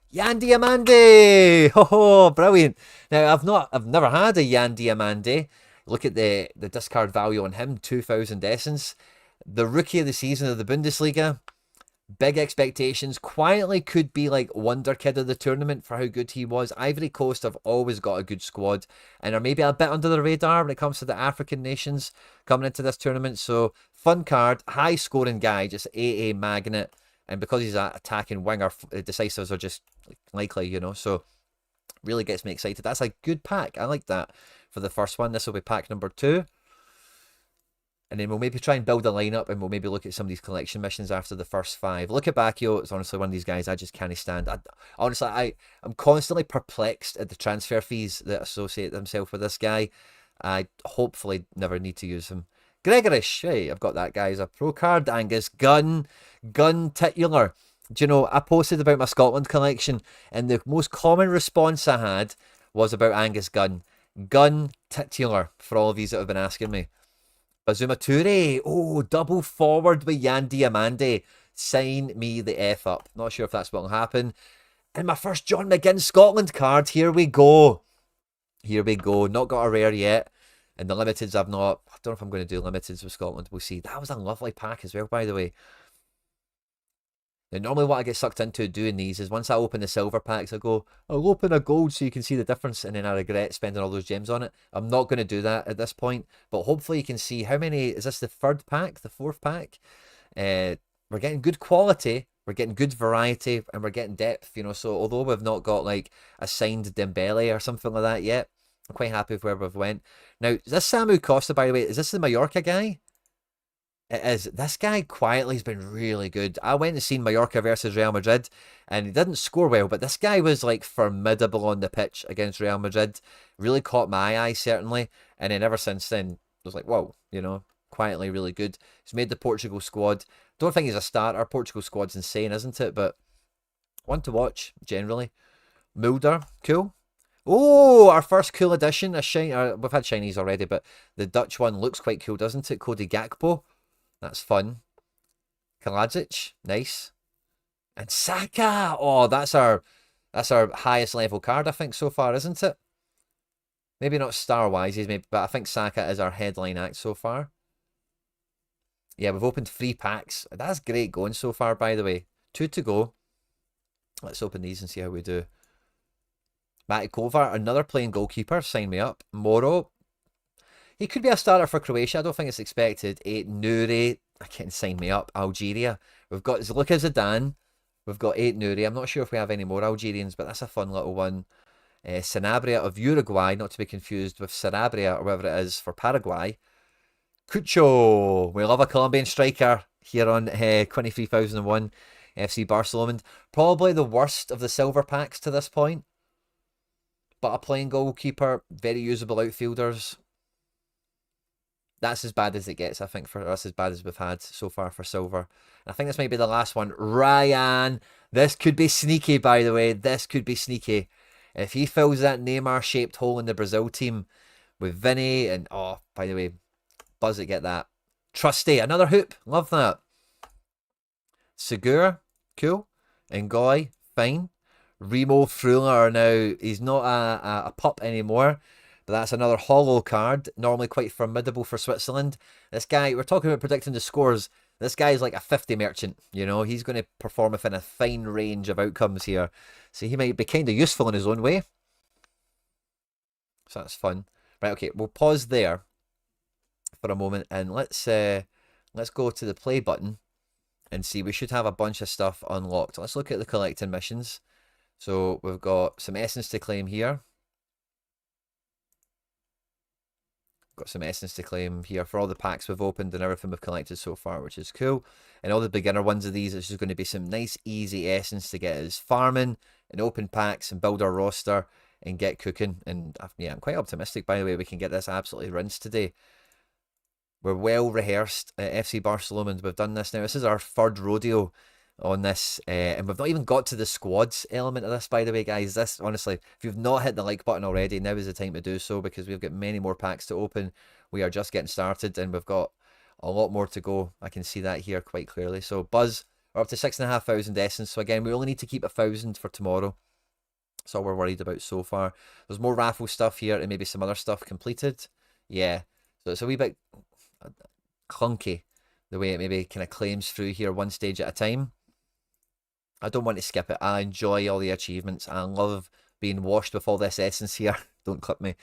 Yan Diamande! Oh, brilliant. Now, I've never had a Yan Diamande. Look at the discard value on him, 2,000 essence. The rookie of the season of the Bundesliga. Big expectations. Quietly could be like wonder kid of the tournament for how good he was. Ivory Coast have always got a good squad and are maybe a bit under the radar when it comes to the African nations coming into this tournament. So fun card, high scoring guy, just AA magnet. And because he's an attacking winger, decisives are just likely, you know. So really gets me excited. That's a good pack. I like that for the first one. This will be pack number 2. And then we'll maybe try and build a lineup, and we'll maybe look at some of these collection missions after the first 5. Look at Bacchio. It's honestly one of these guys I just can't stand. I'm constantly perplexed at the transfer fees that associate themselves with this guy. I hopefully never need to use him. Gregorish. Hey, I've got that guy as a pro card. Angus Gunn titular. Do you know, I posted about my Scotland collection, and the most common response I had was about Angus Gunn. Gunn titular, for all of these that have been asking me. Bazuma Toure. Oh, double forward with Yan Diamande. Sign me the F up. Not sure if that's what will happen. And my first John McGinn Scotland card. Here we go. Here we go. Not got a rare yet. And the limiteds I've not. I don't know if I'm going to do limiteds with Scotland. We'll see. That was a lovely pack as well, by the way. Now, normally what I get sucked into doing these is once I open the silver packs, I go, I'll open a gold so you can see the difference, and then I regret spending all those gems on it. I'm not going to do that at this point, but hopefully you can see how many, is this the 3rd pack, the 4th pack? We're getting good quality, we're getting good variety, and we're getting depth, you know, so although we've not got like a signed Dembele or something like that yet, I'm quite happy with where we've went. Now, this Samu Costa, by the way, is this the Mallorca guy? It is. This guy quietly has been really good. I went and seen Mallorca versus Real Madrid, and he didn't score well, but this guy was like formidable on the pitch against Real Madrid. Really caught my eye, certainly. And then ever since then, I was like, whoa, you know, quietly really good. He's made the Portugal squad. Don't think he's a starter. Portugal squad's insane, isn't it? But one to watch, generally. Mulder, cool. Oh, our first cool addition. We've had shinies already, but the Dutch one looks quite cool, doesn't it? Cody Gakpo. That's fun. Kaladzic, nice. And Saka. Oh, that's our highest level card, I think, so far, isn't it? Maybe not star-wise, but I think Saka is our headline act so far. Yeah, we've opened 3 packs. That's great going so far, by the way. 2 to go. Let's open these and see how we do. Matty Kovar, another playing goalkeeper. Sign me up. Moro. He could be a starter for Croatia. I don't think it's expected. 8 Nuri. Again, sign me up. Algeria. We've got Zluka Zidane. We've got 8 Nuri. I'm not sure if we have any more Algerians, but that's a fun little one. Sanabria of Uruguay, not to be confused with Sarabria or whatever it is for Paraguay. Cucho. We love a Colombian striker here on Quinny 3001 FC Barcelona. Probably the worst of the silver packs to this point. But a playing goalkeeper, very usable outfielders. That's as bad as it gets, I think, for us, as bad as we've had so far for silver. I think this might be the last one. Ryan. This could be sneaky, by the way. This could be sneaky. If he fills that Neymar-shaped hole in the Brazil team with Vinny and, oh, by the way, buzz it, get that. Trusty, another hoop. Love that. Segura, cool. Ngoy, fine. Remo Frula now, he's not a pup anymore. But that's another hollow card, normally quite formidable for Switzerland. This guy, we're talking about predicting the scores. This guy is like a 50 merchant, you know. He's going to perform within a fine range of outcomes here. So he might be kind of useful in his own way. So that's fun. Right, okay, we'll pause there for a moment and let's go to the play button and see. We should have a bunch of stuff unlocked. Let's look at the collecting missions. So we've got some essence to claim here. Got some essence to claim here for all the packs we've opened and everything we've collected so far, which is cool. And all the beginner ones of these, it's just going to be some nice, easy essence to get us farming and open packs and build our roster and get cooking. And yeah, I'm quite optimistic, by the way, we can get this absolutely rinsed today. We're well rehearsed at FC Barcelona. We've done this now. This is our third rodeo on this, and we've not even got to the squads element of this, by the way, guys. This, honestly, if you've not hit the like button already, now is the time to do so, because we've got many more packs to open. We are just getting started and we've got a lot more to go. I can see that here quite clearly. So Buzz, we're up to 6,500 essence. So again, we only need to keep 1,000 for tomorrow. That's all we're worried about so far. There's more raffle stuff here and maybe some other stuff completed. Yeah, so it's a wee bit clunky the way it maybe kind of claims through here one stage at a time. I don't want to skip it. I enjoy all the achievements. I love being washed with all this essence here. Don't clip me.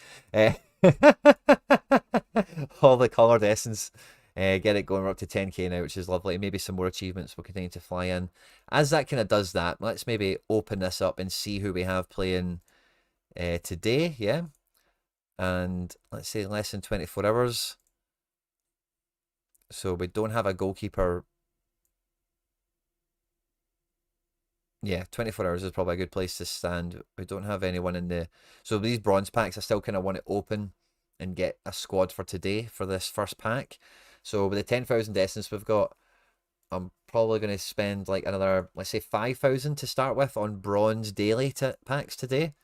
All the coloured essence. Get it going. We're up to 10k now, which is lovely. Maybe some more achievements will continue to fly in. As that kind of does that, let's maybe open this up and see who we have playing today. Yeah. And let's say less than 24 hours. So we don't have a goalkeeper. Yeah, 24 hours is probably a good place to stand. We don't have anyone in the... So these bronze packs, I still kind of want to open and get a squad for today for this first pack. So with the 10,000 essence we've got, I'm probably going to spend like another, let's say 5,000 to start with on bronze daily packs today.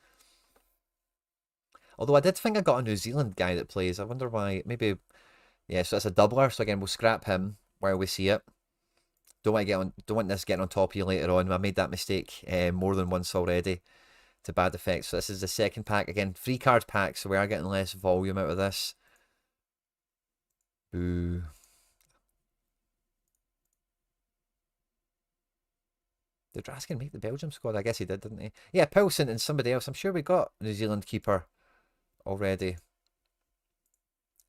Although I did think I got a New Zealand guy that plays. I wonder why. Maybe... Yeah, so that's a doubler. So again, we'll scrap him while we see it. Don't want this getting on top of you later on. I made that mistake more than once already to bad effect. So this is the second pack. Again, 3 card pack, so we are getting less volume out of this. Boo. Did Raskin make the Belgium squad? I guess he did, didn't he? Yeah, Pilson and somebody else. I'm sure we got New Zealand keeper already.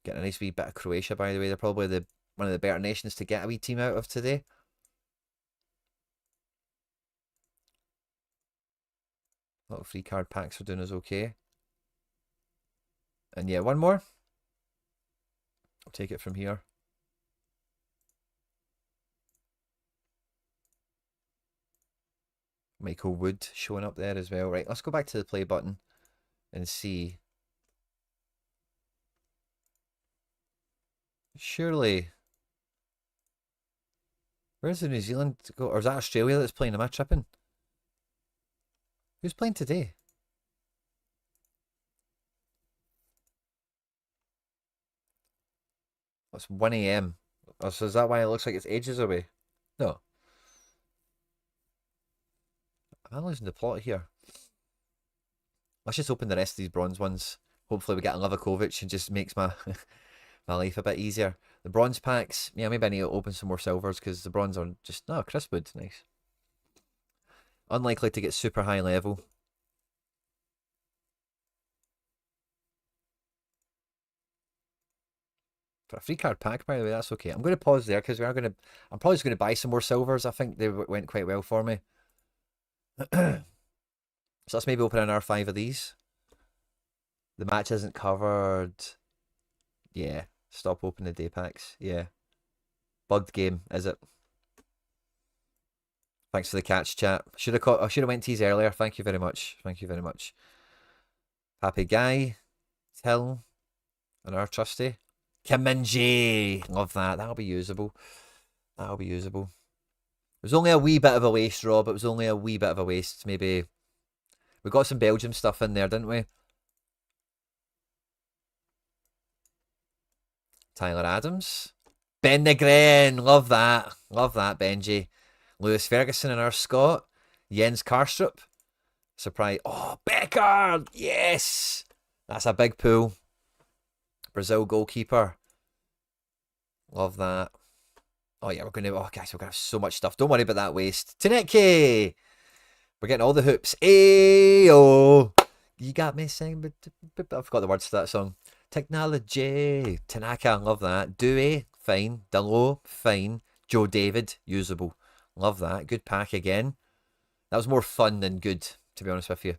Getting a nice wee bit of Croatia, by the way. They're probably one of the better nations to get a wee team out of today. Little 3 card packs are doing us okay. And yeah, one more. I'll take it from here. Michael Wood showing up there as well. Right, let's go back to the play button and see. Surely. Where's the New Zealand go? Or is that Australia that's playing? Am I tripping? Who's playing today? It's 1 AM. Oh, so is that why it looks like it's ages away? No. I'm losing the plot here. Let's just open the rest of these bronze ones. Hopefully we get a Livakovic and just makes my my life a bit easier. The bronze packs, yeah, maybe I need to open some more silvers because the bronze are just, no, Crispwood, nice. Unlikely to get super high level. For a free card pack, by the way, that's okay. I'm going to pause there because I'm probably just going to buy some more silvers. I think they went quite well for me. So let's maybe open another 5 of these. The match isn't covered. Yeah, stop opening the day packs. Yeah. Bugged game, is it? Thanks for the catch, chat. I should have went teas earlier. Thank you very much. Thank you very much. Happy Guy, Till, and our trusty. Kim Min-jae. Love that. That'll be usable. That'll be usable. It was only a wee bit of a waste, Rob. It was only a wee bit of a waste. Maybe we got some Belgium stuff in there, didn't we? Tyler Adams. Ben Negren. Love that. Love that, Benji. Lewis Ferguson and our Scott. Jens Karstrup. Surprise. Oh, Becker. Yes. That's a big pull. Brazil goalkeeper. Love that. Oh, yeah, guys, we're going to have so much stuff. Don't worry about that waste. Taneki. We're getting all the hoops. Ayo. You got me saying, but I forgot the words to that song. Technology. Tanaka, love that. Dewey, fine. Delo, fine. Joe David, usable. Love that. Good pack again. That was more fun than good, to be honest with you.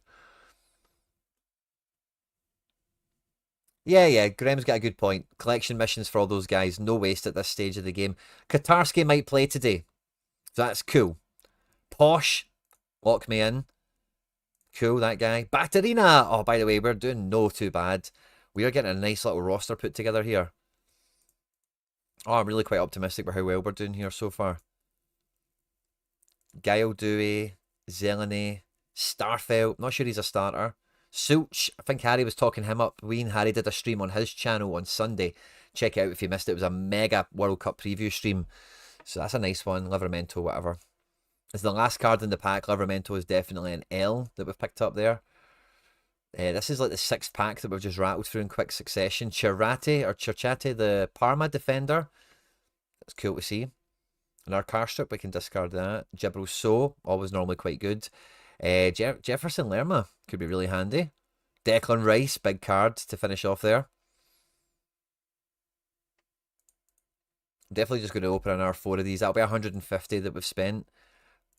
Yeah, Graham's got a good point. Collection missions for all those guys. No waste at this stage of the game. Katarski might play today. So that's cool. Posh. Lock me in. Cool, that guy. Batarina. Oh, by the way, we're doing no too bad. We are getting a nice little roster put together here. Oh, I'm really quite optimistic about how well we're doing here so far. Gael Dewey. Zeleny. Starfelt. Not sure he's a starter. Such, I think Harry was talking him up. We and Harry did a stream on his channel on Sunday. Check it out if you missed it. It was a mega World Cup preview stream. So that's a nice one. Livramento, whatever. It's the last card in the pack. Livramento is definitely an L that we've picked up there. This is like the 6th pack that we've just rattled through in quick succession. Chirchate, the Parma defender. That's cool to see. And our Karstrup, we can discard that. Gibril So, always normally quite good. Jefferson Lerma could be really handy. Declan Rice, big card to finish off there. Definitely just going to open another 4 of these. That'll be 150 that we've spent.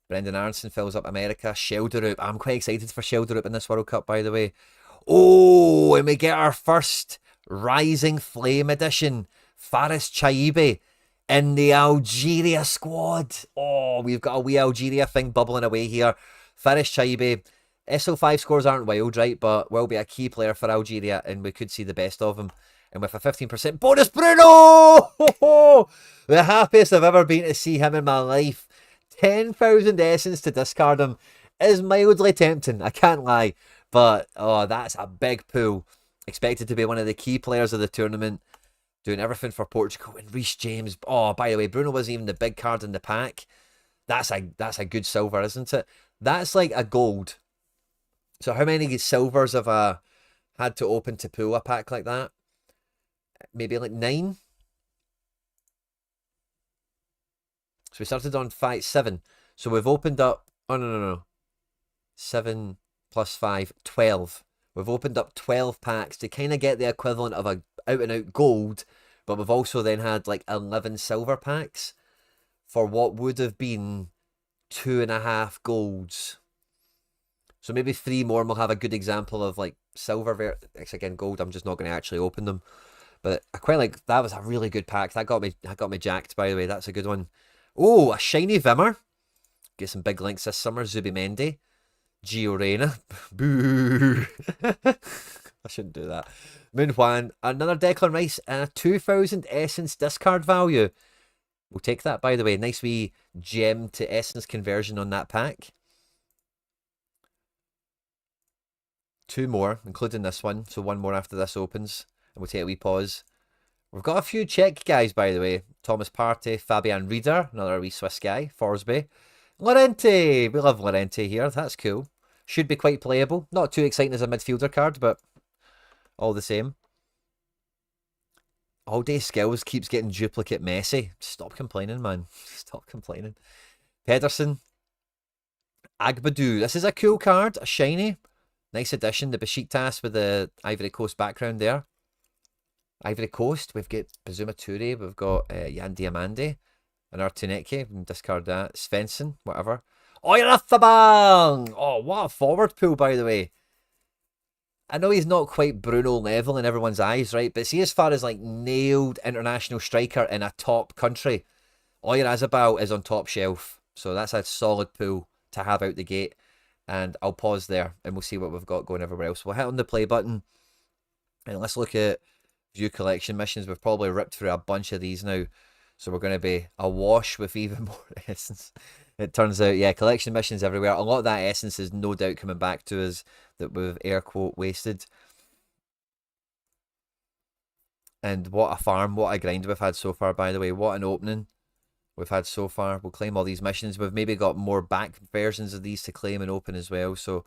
Brendan Aronson fills up America. Shelderup. I'm quite excited for Shelderup in this World Cup, by the way. Oh, and we get our first Rising Flame edition. Faris Chaibe in the Algeria squad. Oh, we've got a wee Algeria thing bubbling away here. Faris Chaibe. SO5 scores aren't wild, right? But will be a key player for Algeria, and we could see the best of him. And with a 15% bonus, Bruno! The happiest I've ever been to see him in my life. 10,000 essence to discard him is mildly tempting, I can't lie. But, oh, that's a big pull. Expected to be one of the key players of the tournament. Doing everything for Portugal. And Reece James. Oh, by the way, Bruno wasn't even the big card in the pack. That's a good silver, isn't it? That's like a gold. So how many silvers have I had to open to pull a pack like that? Maybe like 9? So we started on 7. So we've opened up... Oh, no. 7 plus 5, 12. We've opened up 12 packs to kind of get the equivalent of a out-and-out gold. But we've also then had like 11 silver packs for what would have been 2.5 golds. So maybe 3 more and we'll have a good example of like silver. It's again gold. I'm just not going to actually open them. But I quite like... That was a really good pack. That got me jacked, by the way. That's a good one. Oh, a shiny Vimmer. Get some big links this summer. Zubimendi. Gio Reyna. Boo. I shouldn't do that. Moon Hwan. Another Declan Rice and a 2,000 essence discard value. We'll take that, by the way. Nice wee gem to essence conversion on that pack. 2 more, including this one. So 1 more after this opens. And we'll take a wee pause. We've got a few Czech guys, by the way. Thomas Partey, Fabian Rieder, another wee Swiss guy. Forsby. Lorente. We love Lorente here. That's cool. Should be quite playable. Not too exciting as a midfielder card, but all the same. All Day Skills keeps getting duplicate Messi. Stop complaining, man. Stop complaining. Pedersen. Agbadou. This is a cool card. A shiny. Nice addition. The Besiktas with the Ivory Coast background there. Ivory Coast, we've got Bazuma Toure, we've got Yan Diamande, and Artuneke, we can discard that. Svensson, whatever. Oyarzabal! Oh, what a forward pull, by the way. I know he's not quite Bruno level in everyone's eyes, right? But see, as far as like nailed international striker in a top country, Oyarzabal is on top shelf. So that's a solid pull to have out the gate. And I'll pause there and we'll see what we've got going everywhere else. We'll hit on the play button and let's look at view collection missions. We've probably ripped through a bunch of these now. So we're going to be awash with even more essence. It turns out, yeah, collection missions everywhere. A lot of that essence is no doubt coming back to us that we've air quote wasted. And what a farm, what a grind we've had so far, by the way. What an opening we've had so far. We'll claim all these missions. We've maybe got more back versions of these to claim and open as well. So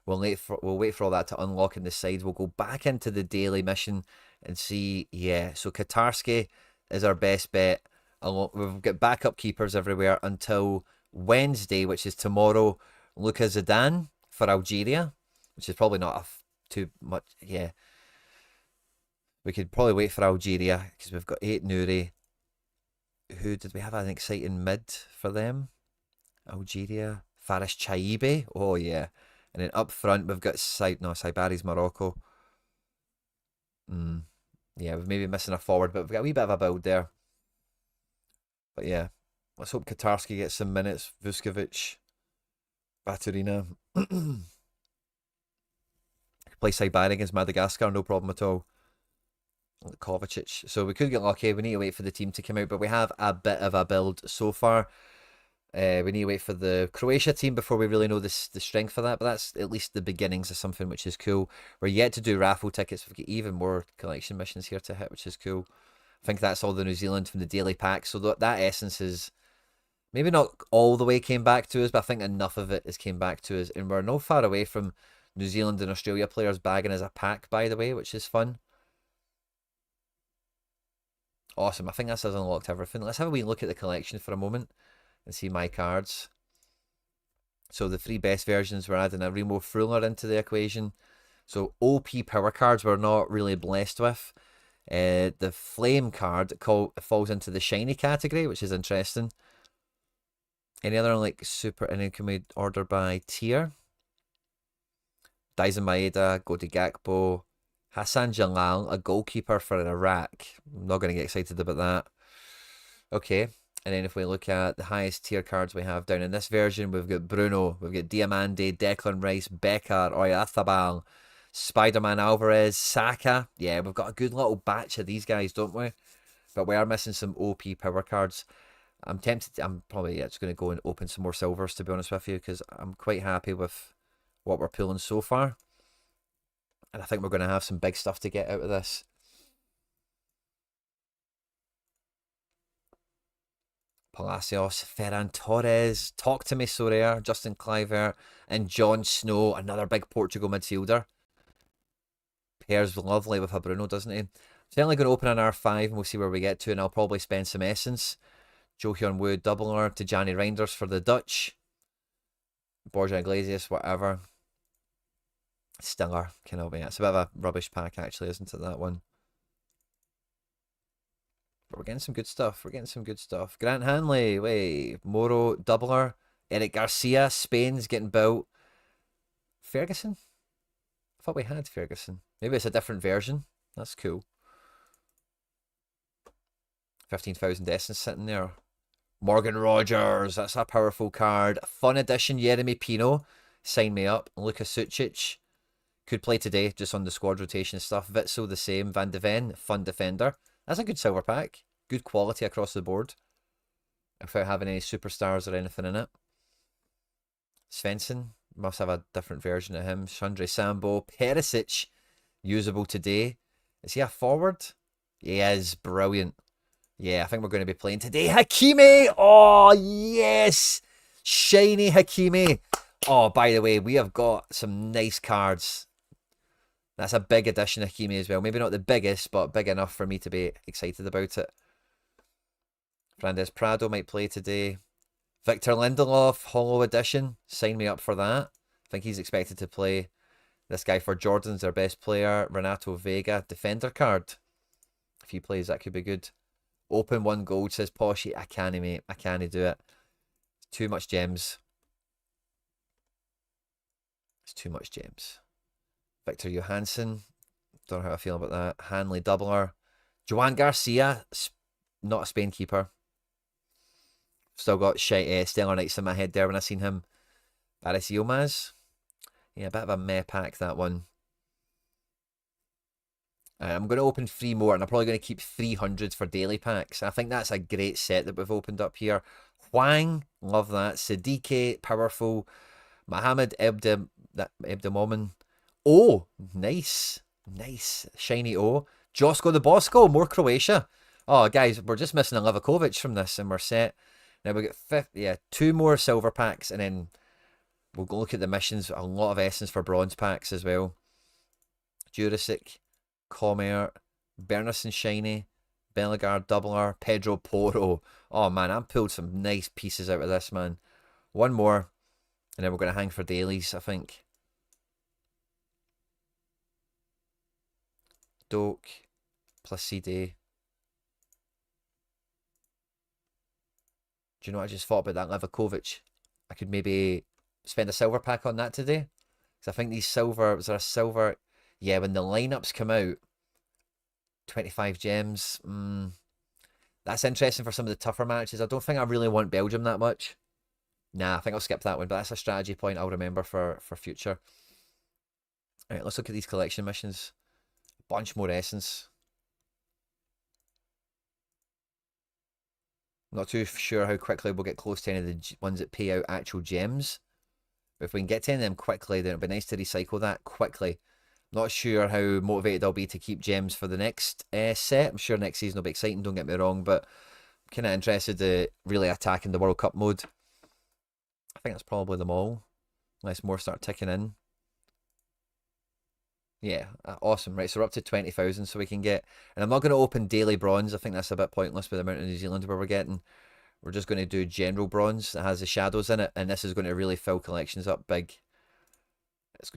we'll wait for all that to unlock in the side. We'll go back into the daily mission and see. Yeah, so Katarski is our best bet. We've got backup keepers everywhere until Wednesday, which is tomorrow. Luka Zidane for Algeria, which is probably not too much. Yeah, we could probably wait for Algeria because we've got 8 Nuri. Who did we have an exciting mid for them? Algeria, Faris Chaibe. Oh yeah, and then up front we've got Saibari's Morocco. Yeah, we're maybe missing a forward, but we've got a wee bit of a build there. But yeah, let's hope Katarski gets some minutes. Vuskovic, Baturina. Play Saibari against Madagascar, no problem at all. Kovacic. So we could get lucky. We need to wait for the team to come out, but we have a bit of a build so far. We need to wait for the Croatia team before we really know the strength for that, but that's at least the beginnings of something which is cool. We're yet to do raffle tickets. We've got even more collection missions here to hit, which is cool. I think that's all the New Zealand from the daily pack, so that essence is maybe not all the way came back to us, but I think enough of it has came back to us, and we're no far away from New Zealand and Australia players bagging as a pack, by the way, which is fun. Awesome. I think that's us unlocked everything. Let's have a wee look at the collection for a moment and see my cards. So the 3 best versions, we're adding a Remo Fruller into the equation. So OP power cards we're not really blessed with. The Flame card falls into the shiny category, which is interesting. Any other like super, and then can we order by tier? Daisen Maeda, Godi Gakpo, Hassan Jalal, a goalkeeper for Iraq. I'm not going to get excited about that. Okay, and then if we look at the highest tier cards we have down in this version, we've got Bruno, we've got Diamande, Declan Rice, Becker, Oyarzabal, Spider-Man Alvarez, Saka. Yeah, we've got a good little batch of these guys, don't we? But we are missing some OP power cards. I'm tempted. I'm probably just going to go and open some more silvers, to be honest with you, because I'm quite happy with what we're pulling so far. And I think we're going to have some big stuff to get out of this. Palacios, Ferran Torres, Talk to Me Sorare, Justin Kluivert, and Jon Snow, another big Portugal midfielder. Pairs lovely with a Bruno, doesn't he? Certainly going to open an R5 and we'll see where we get to, and I'll probably spend some essence. Jo Hyun Woo, doubler, Tijani Reinders for the Dutch. Borja Iglesias, whatever. Stiller, cannot be. It's a bit of a rubbish pack, actually, isn't it, that one? But we're getting some good stuff. We're getting some good stuff. Grant Hanley, wait. Moro, doubler. Eric Garcia, Spain's getting built. Ferguson? I thought we had Ferguson. Maybe it's a different version. That's cool. 15,000 essence sitting there. Morgan Rogers, that's a powerful card. Fun edition, Yeremy Pino. Sign me up. Luka Sucic. Could play today, just on the squad rotation stuff. Witzel the same. Van de Ven, fun defender. That's a good silver pack. Good quality across the board. Without having any superstars or anything in it. Svensson, must have a different version of him. Chandre Sambo. Perisic, usable today. Is he a forward? He is. Brilliant. Yeah, I think we're going to be playing today. Hakimi! Oh, yes! Shiny Hakimi. Oh, by the way, we have got some nice cards. That's a big addition of Hakimi as well. Maybe not the biggest, but big enough for me to be excited about it. Fernandez Prado might play today. Victor Lindelof, Hollow Edition. Sign me up for that. I think he's expected to play. This guy for Jordan's their best player. Renato Vega, Defender card. If he plays, that could be good. Open 1 gold, says Poshy. I can't, mate. I can't do it. Too much gems. It's too much gems. Victor Johansson. Don't know how I feel about that. Hanley doubler. Joan Garcia. Not a Spain keeper. Still got Stellar Knights in my head there when I seen him. Baris Yilmaz. Yeah, a bit of a meh pack, that one. I'm going to open 3 more, and I'm probably going to keep 300s for daily packs. I think that's a great set that we've opened up here. Huang, love that. Siddiqui, powerful. Mohammed Ebdemomen. Oh, nice. Nice. Shiny O. Josko the Bosco, more Croatia. Oh, guys, we're just missing a Livakovic from this, and we're set. Now we get 2 more silver packs, and then we'll go look at the missions. A lot of essence for bronze packs as well. Jurisic, Comer, Bernerson Shiny, Bellegarde Doubler, Pedro Porro. Oh man, I've pulled some nice pieces out of this, man. 1 more, and then we're going to hang for dailies, I think. Doak, Placide. Do you know what I just thought about that Livakovic? I could maybe spend a silver pack on that today. Because I think these silver, was there a silver? Yeah, when the lineups come out, 25 gems. That's interesting for some of the tougher matches. I don't think I really want Belgium that much. Nah, I think I'll skip that one. But that's a strategy point I'll remember for future. Alright, let's look at these collection missions. A bunch more essence. Not too sure how quickly we'll get close to any of the ones that pay out actual gems. But if we can get to any of them quickly, then it'll be nice to recycle that quickly. Not sure how motivated I'll be to keep gems for the next set. I'm sure next season will be exciting, don't get me wrong, but I'm kind of interested to really attack in the World Cup mode. I think that's probably them all. Unless more start ticking in. Yeah, awesome. Right, so we're up to 20,000, so we can get... And I'm not going to open daily bronze. I think that's a bit pointless with the amount of New Zealand where we're getting. We're just going to do general bronze that has the shadows in it, and this is going to really fill collections up big. It's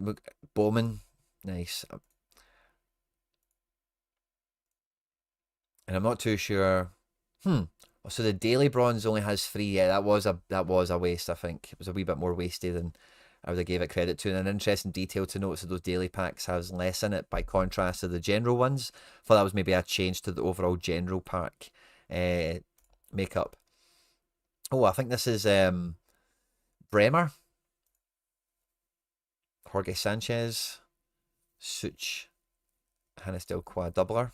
Bowman. Nice. And I'm not too sure. So the daily bronze only has 3. Yeah, that was a waste, I think. It was a wee bit more wasted than I would have gave it credit to. And an interesting detail to note is that those daily packs has less in it by contrast to the general ones. I thought that was maybe a change to the overall general pack makeup. Oh, I think this is Bremer. Jorge Sanchez. Such. Hannes Del Quad doubler.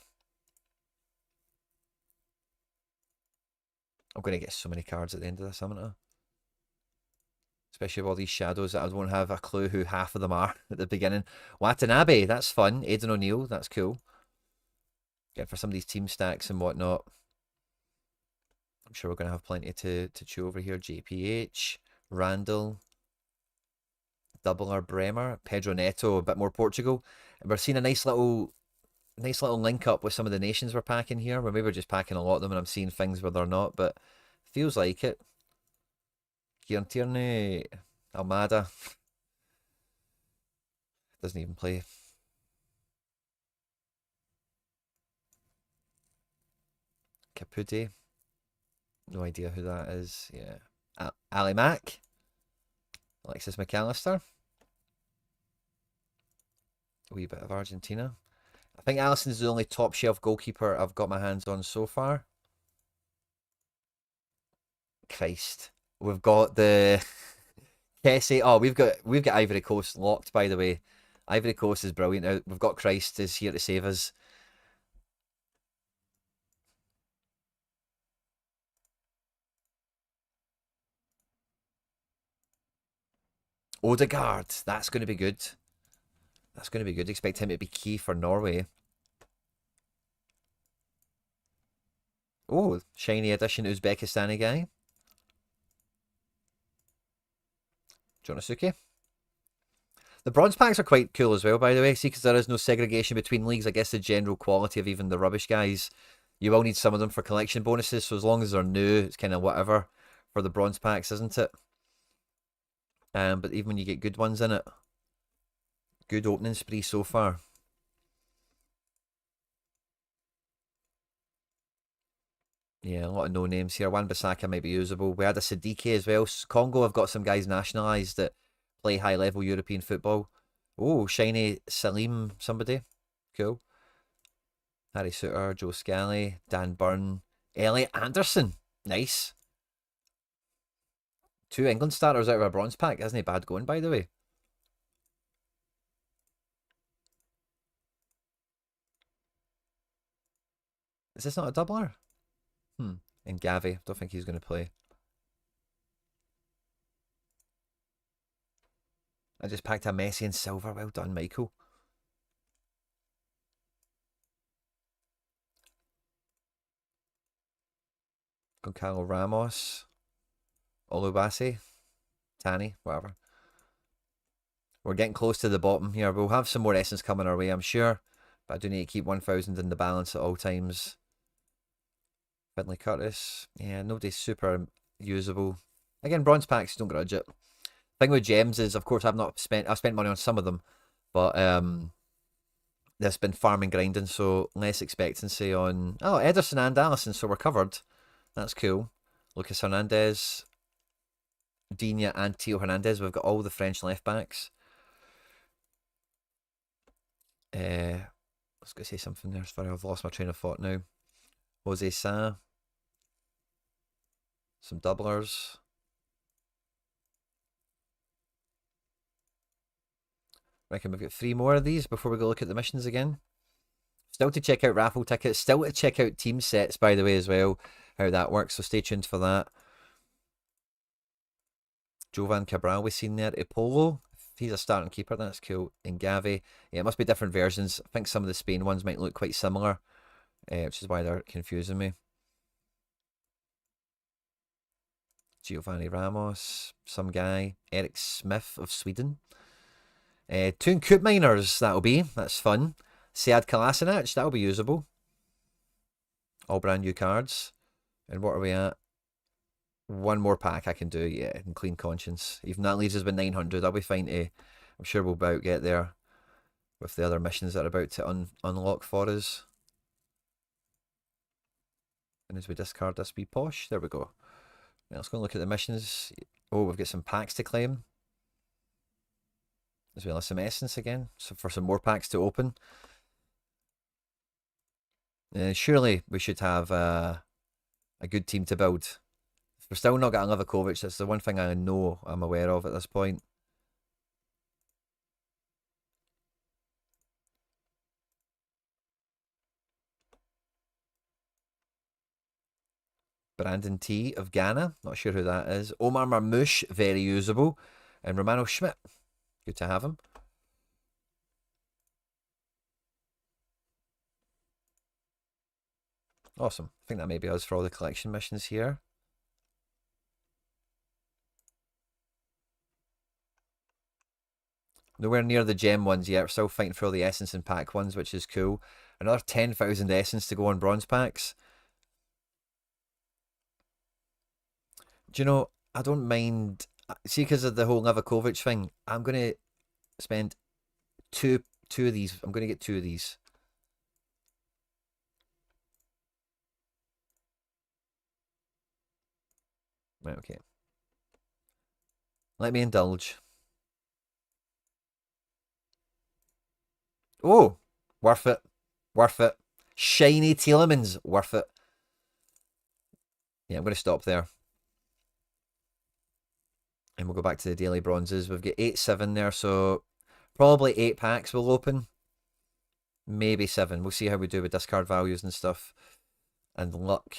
I'm going to get so many cards at the end of this, haven't I? Especially with all these shadows that I won't have a clue who half of them are at the beginning. Watanabe, that's fun. Aidan O'Neill, that's cool. Getting for some of these team stacks and whatnot. I'm sure we're going to have plenty to chew over here. JPH, Randall, Doubler Bremer, Pedro Neto, a bit more Portugal. And we're seeing a nice little link up with some of the nations we're packing here. Where maybe we're just packing a lot of them and I'm seeing things where they're not, but feels like it. Kieran Tierney, Almada. Doesn't even play. Caputi. No idea who that is. Yeah. Ali Mack. Alexis McAllister. A wee bit of Argentina. I think Alisson's the only top shelf goalkeeper I've got my hands on so far. Christ. We've got the Kessie. Oh, we've got Ivory Coast locked, by the way. Ivory Coast is brilliant. We've got Christ is here to save us. Odegaard. That's going to be good. That's going to be good. Expect him to be key for Norway. Oh, shiny addition Uzbekistani guy. Jonosuke. The bronze packs are quite cool as well, by the way. See, because there is no segregation between leagues. I guess the general quality of even the rubbish guys, you will need some of them for collection bonuses. So as long as they're new, it's kind of whatever for the bronze packs, isn't it? But even when you get good ones in it, good opening spree so far. Yeah, a lot of no names here. Wan-Bissaka might be usable. We had a Siddiqui as well. Congo have got some guys nationalised that play high level European football. Oh, shiny Salim somebody. Cool. Harry Suter, Joe Scally, Dan Byrne, Elliot Anderson. Nice. 2 England starters out of a bronze pack. Isn't he bad going, by the way? Is this not a doubler? And Gavi. Don't think he's going to play. I just packed a Messi in silver. Well done, Michael. Goncalo Ramos. Olubasi. Tani. Whatever. We're getting close to the bottom here. We'll have some more essence coming our way, I'm sure. But I do need to keep 1,000 in the balance at all times. Finley Curtis. Yeah, nobody's super usable. Again, bronze packs, don't grudge it. Thing with gems is, of course, I've spent money on some of them, but there's been farming grinding, so less expectancy on. Oh, Ederson and Allison, so we're covered. That's cool. Lucas Hernandez, Digne, and Theo Hernandez. We've got all the French left backs. I was going to say something there. Sorry, I've lost my train of thought now. Jose Sa. Some doublers. Reckon we've got 3 more of these before we go look at the missions again. Still to check out raffle tickets. Still to check out team sets, by the way, as well. How that works. So stay tuned for that. Jovan Cabral we've seen there. Apollo. He's a starting keeper. That's cool. And Gavi. Yeah, it must be different versions. I think some of the Spain ones might look quite similar. Which is why they're confusing me. Giovanni Ramos. Some guy. Eric Smith of Sweden. 2 Coop Miners, that'll be. That's fun. Sead Kolasinac, that'll be usable. All brand new cards. And what are we at? 1 more pack I can do, yeah, in clean conscience. Even that leaves us with 900. I'll be fine to. I'm sure we'll about get there with the other missions that are about to unlock for us. And as we discard this wee posh, there we go. Now let's go and look at the missions. Oh, we've got some packs to claim. As well as some essence again, so for some more packs to open. Surely we should have a good team to build. If we're still not getting Livakovic, that's the one thing I know I'm aware of at this point. Brandon T of Ghana, not sure who that is. Omar Marmoush, very usable. And Romano Schmidt, good to have him. Awesome. I think that may be us for all the collection missions here. Nowhere near the gem ones yet. We're still fighting for all the essence and pack ones, which is cool. Another 10,000 essence to go on bronze packs. Do you know, I don't mind. See, because of the whole Livakovic thing, I'm going to spend two of these. I'm going to get 2 of these. Right, okay. Let me indulge. Oh, worth it. Worth it. Shiny Telemans, worth it. Yeah, I'm going to stop there. And we'll go back to the daily bronzes. We've got 8, 7 there, so probably 8 packs will open. Maybe 7. We'll see how we do with discard values and stuff. And luck.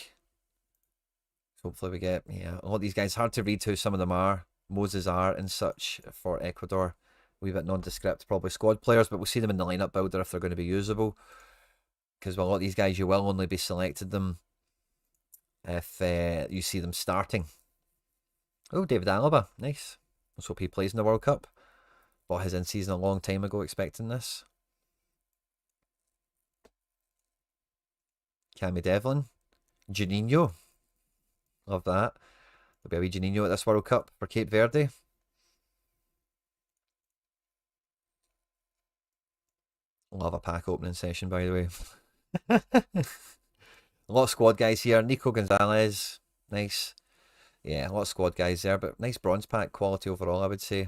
Hopefully we get, yeah, a lot of these guys, hard to read who some of them are. Moses are and such for Ecuador. A wee bit nondescript, probably squad players, but we'll see them in the lineup builder if they're going to be usable. Because a lot of these guys, you will only be selected them if you see them starting. Oh, David Alaba, nice. Let's hope he plays in the World Cup. Bought his in-season a long time ago expecting this. Cammy Devlin. Juninho. Love that. There'll be a wee Juninho at this World Cup for Cape Verde. Love a pack opening session, by the way. A lot of squad guys here. Nico Gonzalez, nice. Yeah, a lot of squad guys there, but nice bronze pack quality overall, I would say.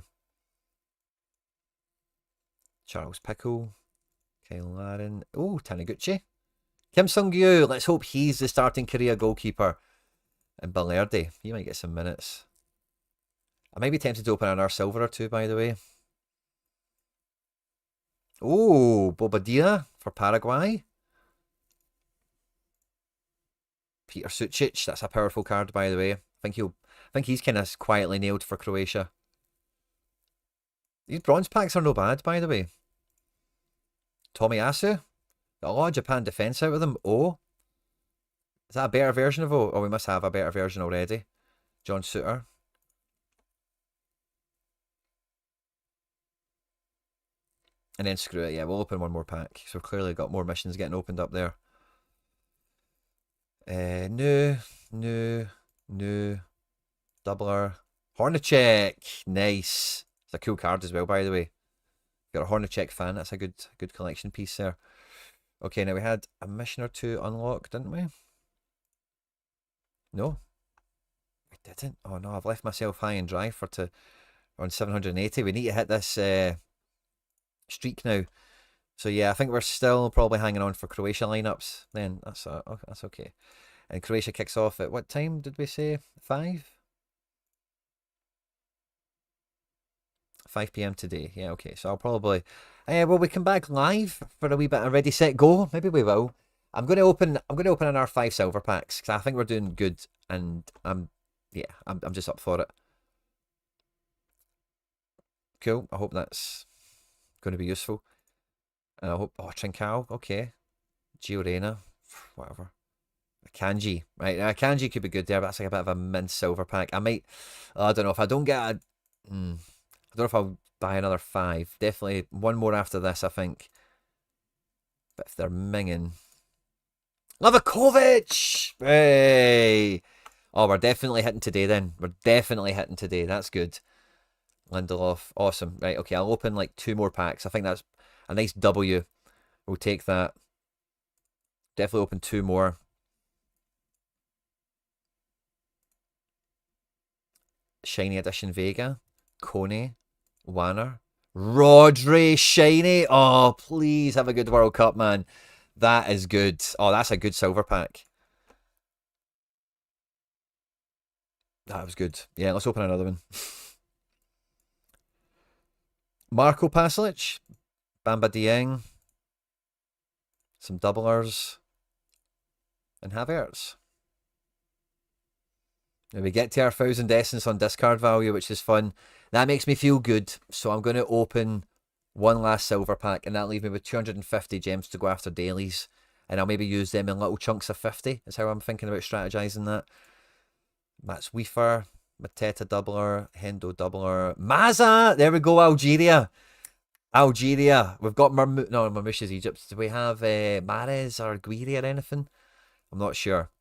Charles Pickle, Kyle Larin. Oh, Taniguchi. Kim Sung-gyu, let's hope he's the starting Korea goalkeeper. And Balerdi, he might get some minutes. I might be tempted to open another silver or two, by the way. Oh, Bobadilla for Paraguay. Peter Sucic, that's a powerful card, by the way. I think he's kind of quietly nailed for Croatia. These bronze packs are no bad, by the way. Tomiyasu, got a lot of Japan defense out of them. Oh, is that a better version of O? Oh, we must have a better version already. John Suter. And then screw it, yeah, we'll open one more pack. So we've clearly got more missions getting opened up there. No. Doubler. Hornacek. Nice. It's a cool card as well, by the way. Got a Hornacek fan. That's a good collection piece there. Okay, now we had a mission or two unlocked, didn't we? No. We didn't. Oh no, I've left myself high and dry on 780. We need to hit this streak now. So yeah, I think we're still probably hanging on for Croatia lineups. Then that's okay. And Croatia kicks off at what time did we say? 5? 5 p.m. today. Yeah, okay. So I'll probably will we come back live for a wee bit of ready set go? Maybe we will. I'm gonna open another 5 silver packs because I think we're doing good, and I'm just up for it. Cool. I hope that's going to be useful. And I hope Trincao, okay. Gio Reyna, whatever. Kanji, right? Kanji could be good there, but that's like a bit of a mint silver pack. I don't know if I don't get I don't know if I'll buy another 5. Definitely one more after this, I think. But if they're minging. Livakovic! Hey! Oh, we're definitely hitting today then. We're definitely hitting today. That's good. Lindelof. Awesome. Right, okay, I'll open like 2 more packs. I think that's a nice W. We'll take that. Definitely open 2 more. Shiny Edition Vega. Kone. Wanner. Rodri. Shiny. Oh, please have a good World Cup, man. That is good. Oh, that's a good silver pack. That was good. Yeah, let's open another one. Marco Pasalic. Bamba Dieng. Some doublers. And Havertz. Now we get to our 1,000 essence on discard value, which is fun. That makes me feel good. So I'm going to open one last silver pack, and that'll leave me with 250 gems to go after dailies. And I'll maybe use them in little chunks of 50. Is how I'm thinking about strategizing that. Mats Weaver, Mateta doubler, Hendo doubler, Maza. There we go, Algeria. We've got Marmoush is Egypt. Do we have Mahrez or Guiri or anything? I'm not sure.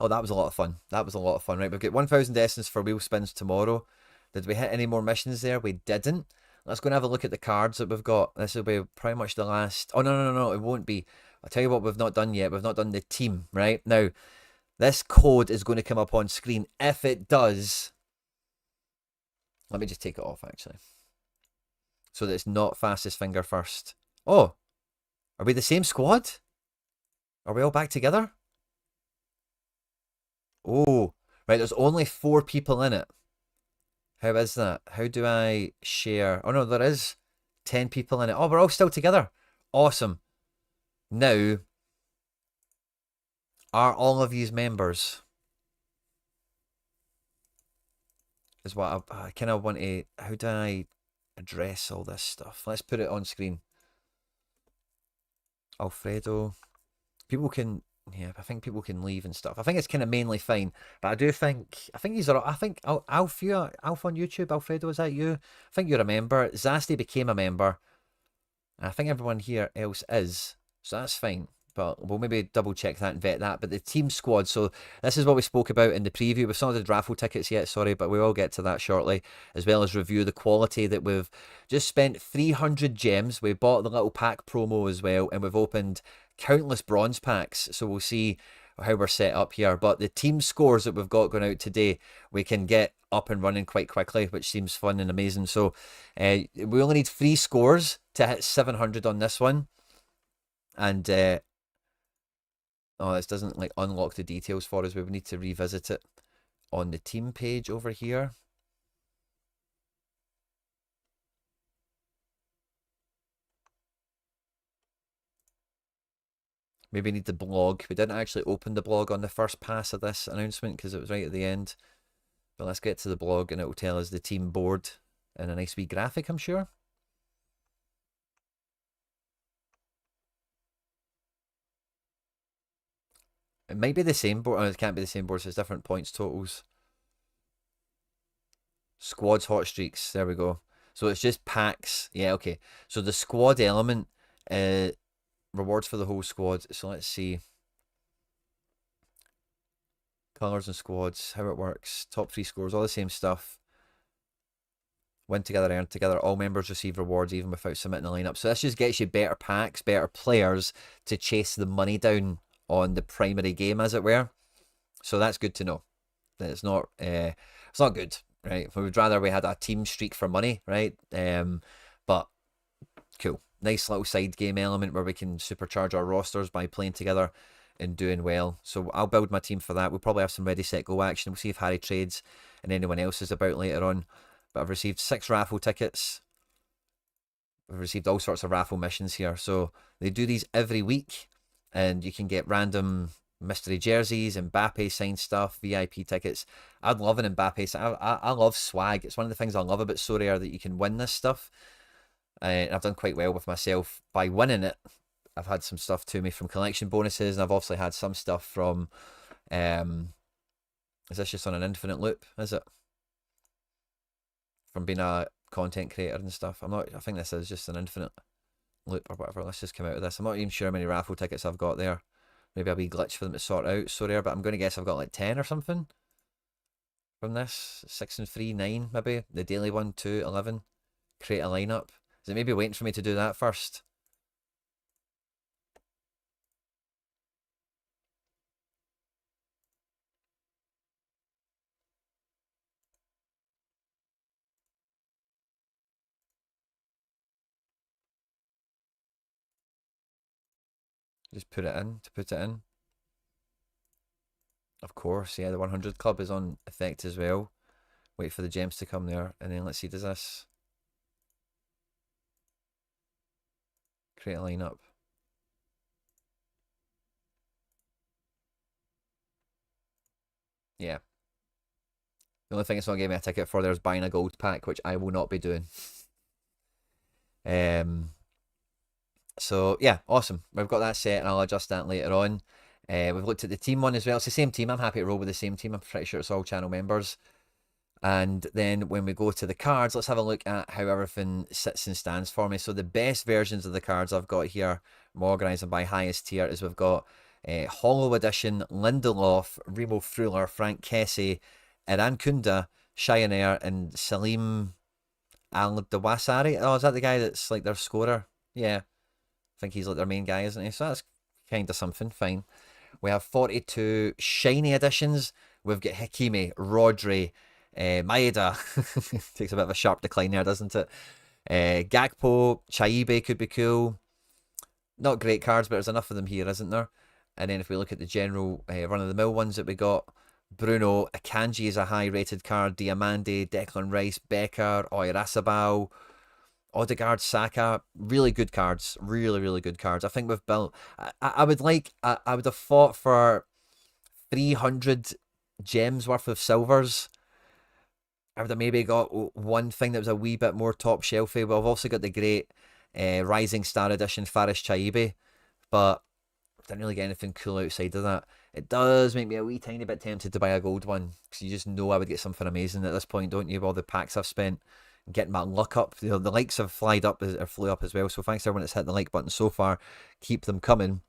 Oh, that was a lot of fun. Right, we've got 1,000 essence for wheel spins tomorrow. Did we hit any more missions there? We didn't. Let's go and have a look at the cards that we've got. This will be pretty much the last. Oh, no, it won't be. I'll tell you what we've not done yet. We've not done the team, right? Now, this code is going to come up on screen. If it does, let me just take it off, actually. So that it's not fastest finger first. Oh, are we the same squad? Are we all back together? Oh, right, there's only 4 people in it. How is that? How do I share? Oh, no, there is 10 people in it. Oh, we're all still together. Awesome. Now, are all of these members? Is what I kind of want to... How do I address all this stuff? Let's put it on screen. Alfredo. People can... Yeah, I think people can leave and stuff. I think it's kind of mainly fine, but I think these are. I think Alf on YouTube. Alfredo, is that you? I think you're a member. Zasti became a member. I think everyone here else is, so that's fine. but we'll maybe double check that and vet that. But the team squad, so this is what we spoke about in the preview. We've not did raffle tickets yet, sorry, but we will get to that shortly, as well as review the quality that we've just spent 300 gems. We bought the little pack promo as well, and we've opened countless bronze packs, so we'll see how we're set up here. But the team scores that we've got going out today, we can get up and running quite quickly, which seems fun and amazing. So we only need 3 scores to hit 700 on this one. And oh, this doesn't like unlock the details for us. We would need to revisit it on the team page over here. Maybe need the blog. We didn't actually open the blog on the first pass of this announcement because it was right at the end. But let's get to the blog and it will tell us the team board in a nice wee graphic, I'm sure. It might be the same board. Oh, it can't be the same board, so it's different points totals. Squads, hot streaks. There we go. So it's just packs. Yeah, okay. So the squad element, rewards for the whole squad. So let's see. Colours and squads, how it works. Top 3 scores, all the same stuff. Win together, earn together. All members receive rewards even without submitting a lineup. So this just gets you better packs, better players to chase the money down on the primary game, as it were. So that's good to know. That it's not good, right? We'd rather we had a team streak for money, right? But cool. Nice little side game element where we can supercharge our rosters by playing together and doing well. So I'll build my team for that. We'll probably have some ready, set, go action. We'll see if Harry trades and anyone else is about later on. But I've received 6 raffle tickets. We've received all sorts of raffle missions here. So they do these every week, and you can get random mystery jerseys, Mbappe signed stuff, VIP tickets. I'd love an Mbappe. I love swag. It's one of the things I love about Sorare, that you can win this stuff. And I've done quite well with myself by winning it. I've had some stuff to me from collection bonuses, and I've obviously had some stuff from... is this just on an infinite loop, is it? From being a content creator and stuff. I think this is just an infinite loop or whatever. Let's just come out of this. I'm not even sure how many raffle tickets I've got there. Maybe a wee glitch for them to sort out. Sorry, but I'm going to guess I've got like 10 or something from this. 6 and 3, 9 maybe. The daily one, 2, 11. Create a lineup. Is it maybe waiting for me to do that first? Just put it in to put it in. Of course, yeah, the 100 club is on effect as well. Wait for the gems to come there, and then let's see, does this create a lineup? Yeah. The only thing it's not giving me a ticket for there is buying a gold pack, which I will not be doing. So yeah, awesome. We've got that set, and I'll adjust that later on. We've looked at the team one as well. It's the same team. I'm happy to roll with the same team. I'm pretty sure it's all channel members. And then when we go to the cards, let's have a look at how everything sits and stands for me. So the best versions of the cards I've got here, I'm organising by highest tier, is we've got Hollow Edition, Lindelof, Remo Freuler, Frank Kessie, Iran Kunda, Cheyenne, and Salim Al-Dawasari. Oh, is that the guy that's like their scorer? Yeah. I think he's like their main guy, isn't he? So that's kind of something. Fine. We have 42 shiny editions. We've got Hakimi, Rodri, Maeda. Takes a bit of a sharp decline there, doesn't it? Gakpo, Chaibe could be cool. Not great cards, but there's enough of them here, isn't there? And then if we look at the general run-of-the-mill ones that we got, Bruno, Akanji is a high-rated card, Diamande, Declan Rice, Becker, Oyarzabal, Odegaard, Saka, really good cards. Really, really good cards. I think we've built... I would have fought for 300 gems worth of silvers. I would have maybe got one thing that was a wee bit more top shelfy. Well, I've also got the great Rising Star Edition Faris Chaibe, but didn't really get anything cool outside of that. It does make me a wee tiny bit tempted to buy a gold one, because you just know I would get something amazing at this point, don't you? With all the packs I've spent getting my luck up. You know, the likes have flew up as well, so thanks to everyone that's hit the like button so far. Keep them coming.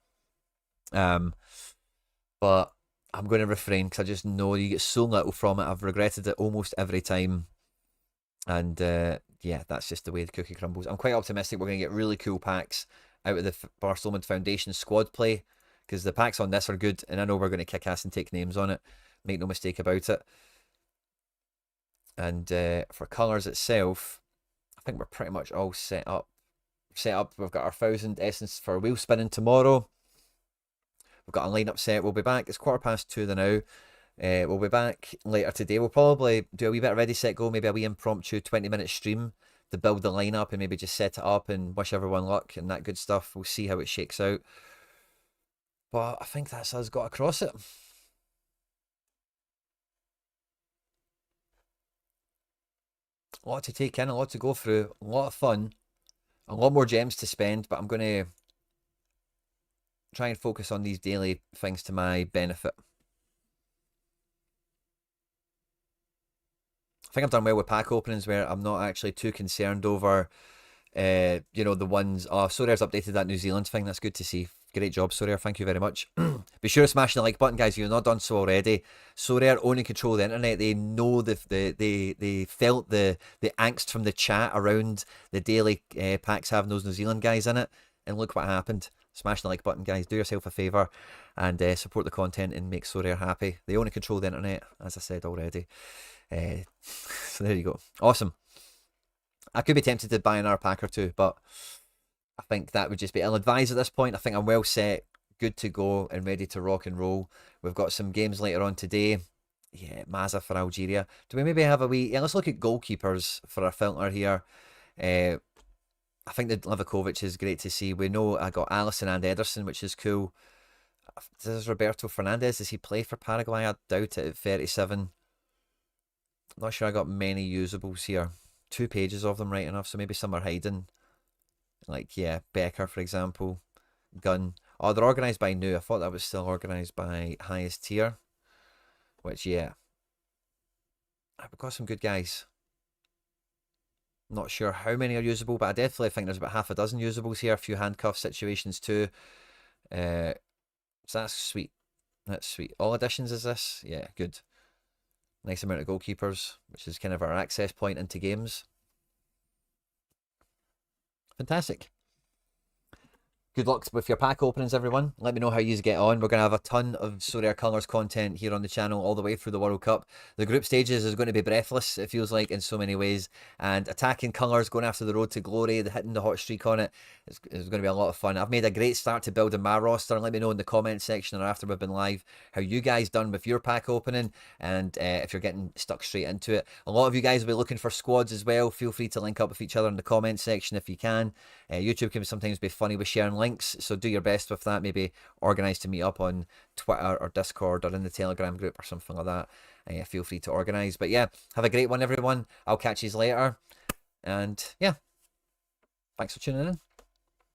Um, but I'm going to refrain because I just know you get so little from it. I've regretted it almost every time. And yeah, that's just the way the cookie crumbles. I'm quite optimistic we're going to get really cool packs out of the Barcelona Foundation squad play because the packs on this are good, and I know we're going to kick ass and take names on it. Make no mistake about it. And for colours itself, I think we're pretty much all set up. We've got our 1,000 essence for wheel spinning tomorrow. We've got a lineup set. We'll be back. It's 2:15 the now. We'll be back later today. We'll probably do a wee bit of ready, set, go, maybe a wee impromptu 20-minute stream to build the lineup and maybe just set it up and wish everyone luck and that good stuff. We'll see how it shakes out. But I think that's us got across it. A lot to take in, a lot to go through, a lot of fun, a lot more gems to spend, but I'm going to try and focus on these daily things to my benefit. I think I've done well with pack openings where I'm not actually too concerned over, you know, the ones. Oh, Sorare's updated that New Zealand thing. That's good to see. Great job, Sorare. Thank you very much. Be sure to smash the like button, guys. If you've not done so already. Sorare only control the internet. They know they felt the angst from the chat around the daily packs having those New Zealand guys in it, and look what happened. Smash the like button, guys. Do yourself a favour and support the content and make Sorare happy. They only control the internet, as I said already. So there you go. Awesome. I could be tempted to buy another pack or two, but I think that would just be ill-advised at this point. I think I'm well set, good to go, and ready to rock and roll. We've got some games later on today. Yeah, Mazza for Algeria. Do we maybe have a wee... Yeah, let's look at goalkeepers for our filter here. I think that Livakovic is great to see. We know I got Alisson and Ederson, which is cool. Does Roberto Fernandez, does he play for Paraguay? I doubt it at 37. Not sure I got many usables here. 2 pages of them, right enough, so maybe some are hiding. Like, yeah, Becker, for example. Gunn. Oh, they're organised by new. I thought that was still organised by highest tier. Which, yeah. We've got some good guys. Not sure how many are usable, but I definitely think there's about half a dozen usables here. A few handcuff situations too. So that's sweet. That's sweet. All additions is this? Yeah, good. Nice amount of goalkeepers, which is kind of our access point into games. Fantastic. Good luck with your pack openings, everyone. Let me know how you get on. We're going to have a ton of Sorare Colours content here on the channel all the way through the World Cup. The group stages is going to be breathless, it feels like, in so many ways. And attacking Colours, going after the road to glory, hitting the hot streak on it, is going to be a lot of fun. I've made a great start to building my roster. And let me know in the comment section or after we've been live how you guys done with your pack opening and if you're getting stuck straight into it. A lot of you guys will be looking for squads as well. Feel free to link up with each other in the comment section if you can. YouTube can sometimes be funny with sharing links, so do your best with that. Maybe organise to meet up on Twitter or Discord or in the Telegram group or something like that. Feel free to organise. But yeah, have a great one, everyone. I'll catch you later. And yeah, thanks for tuning in.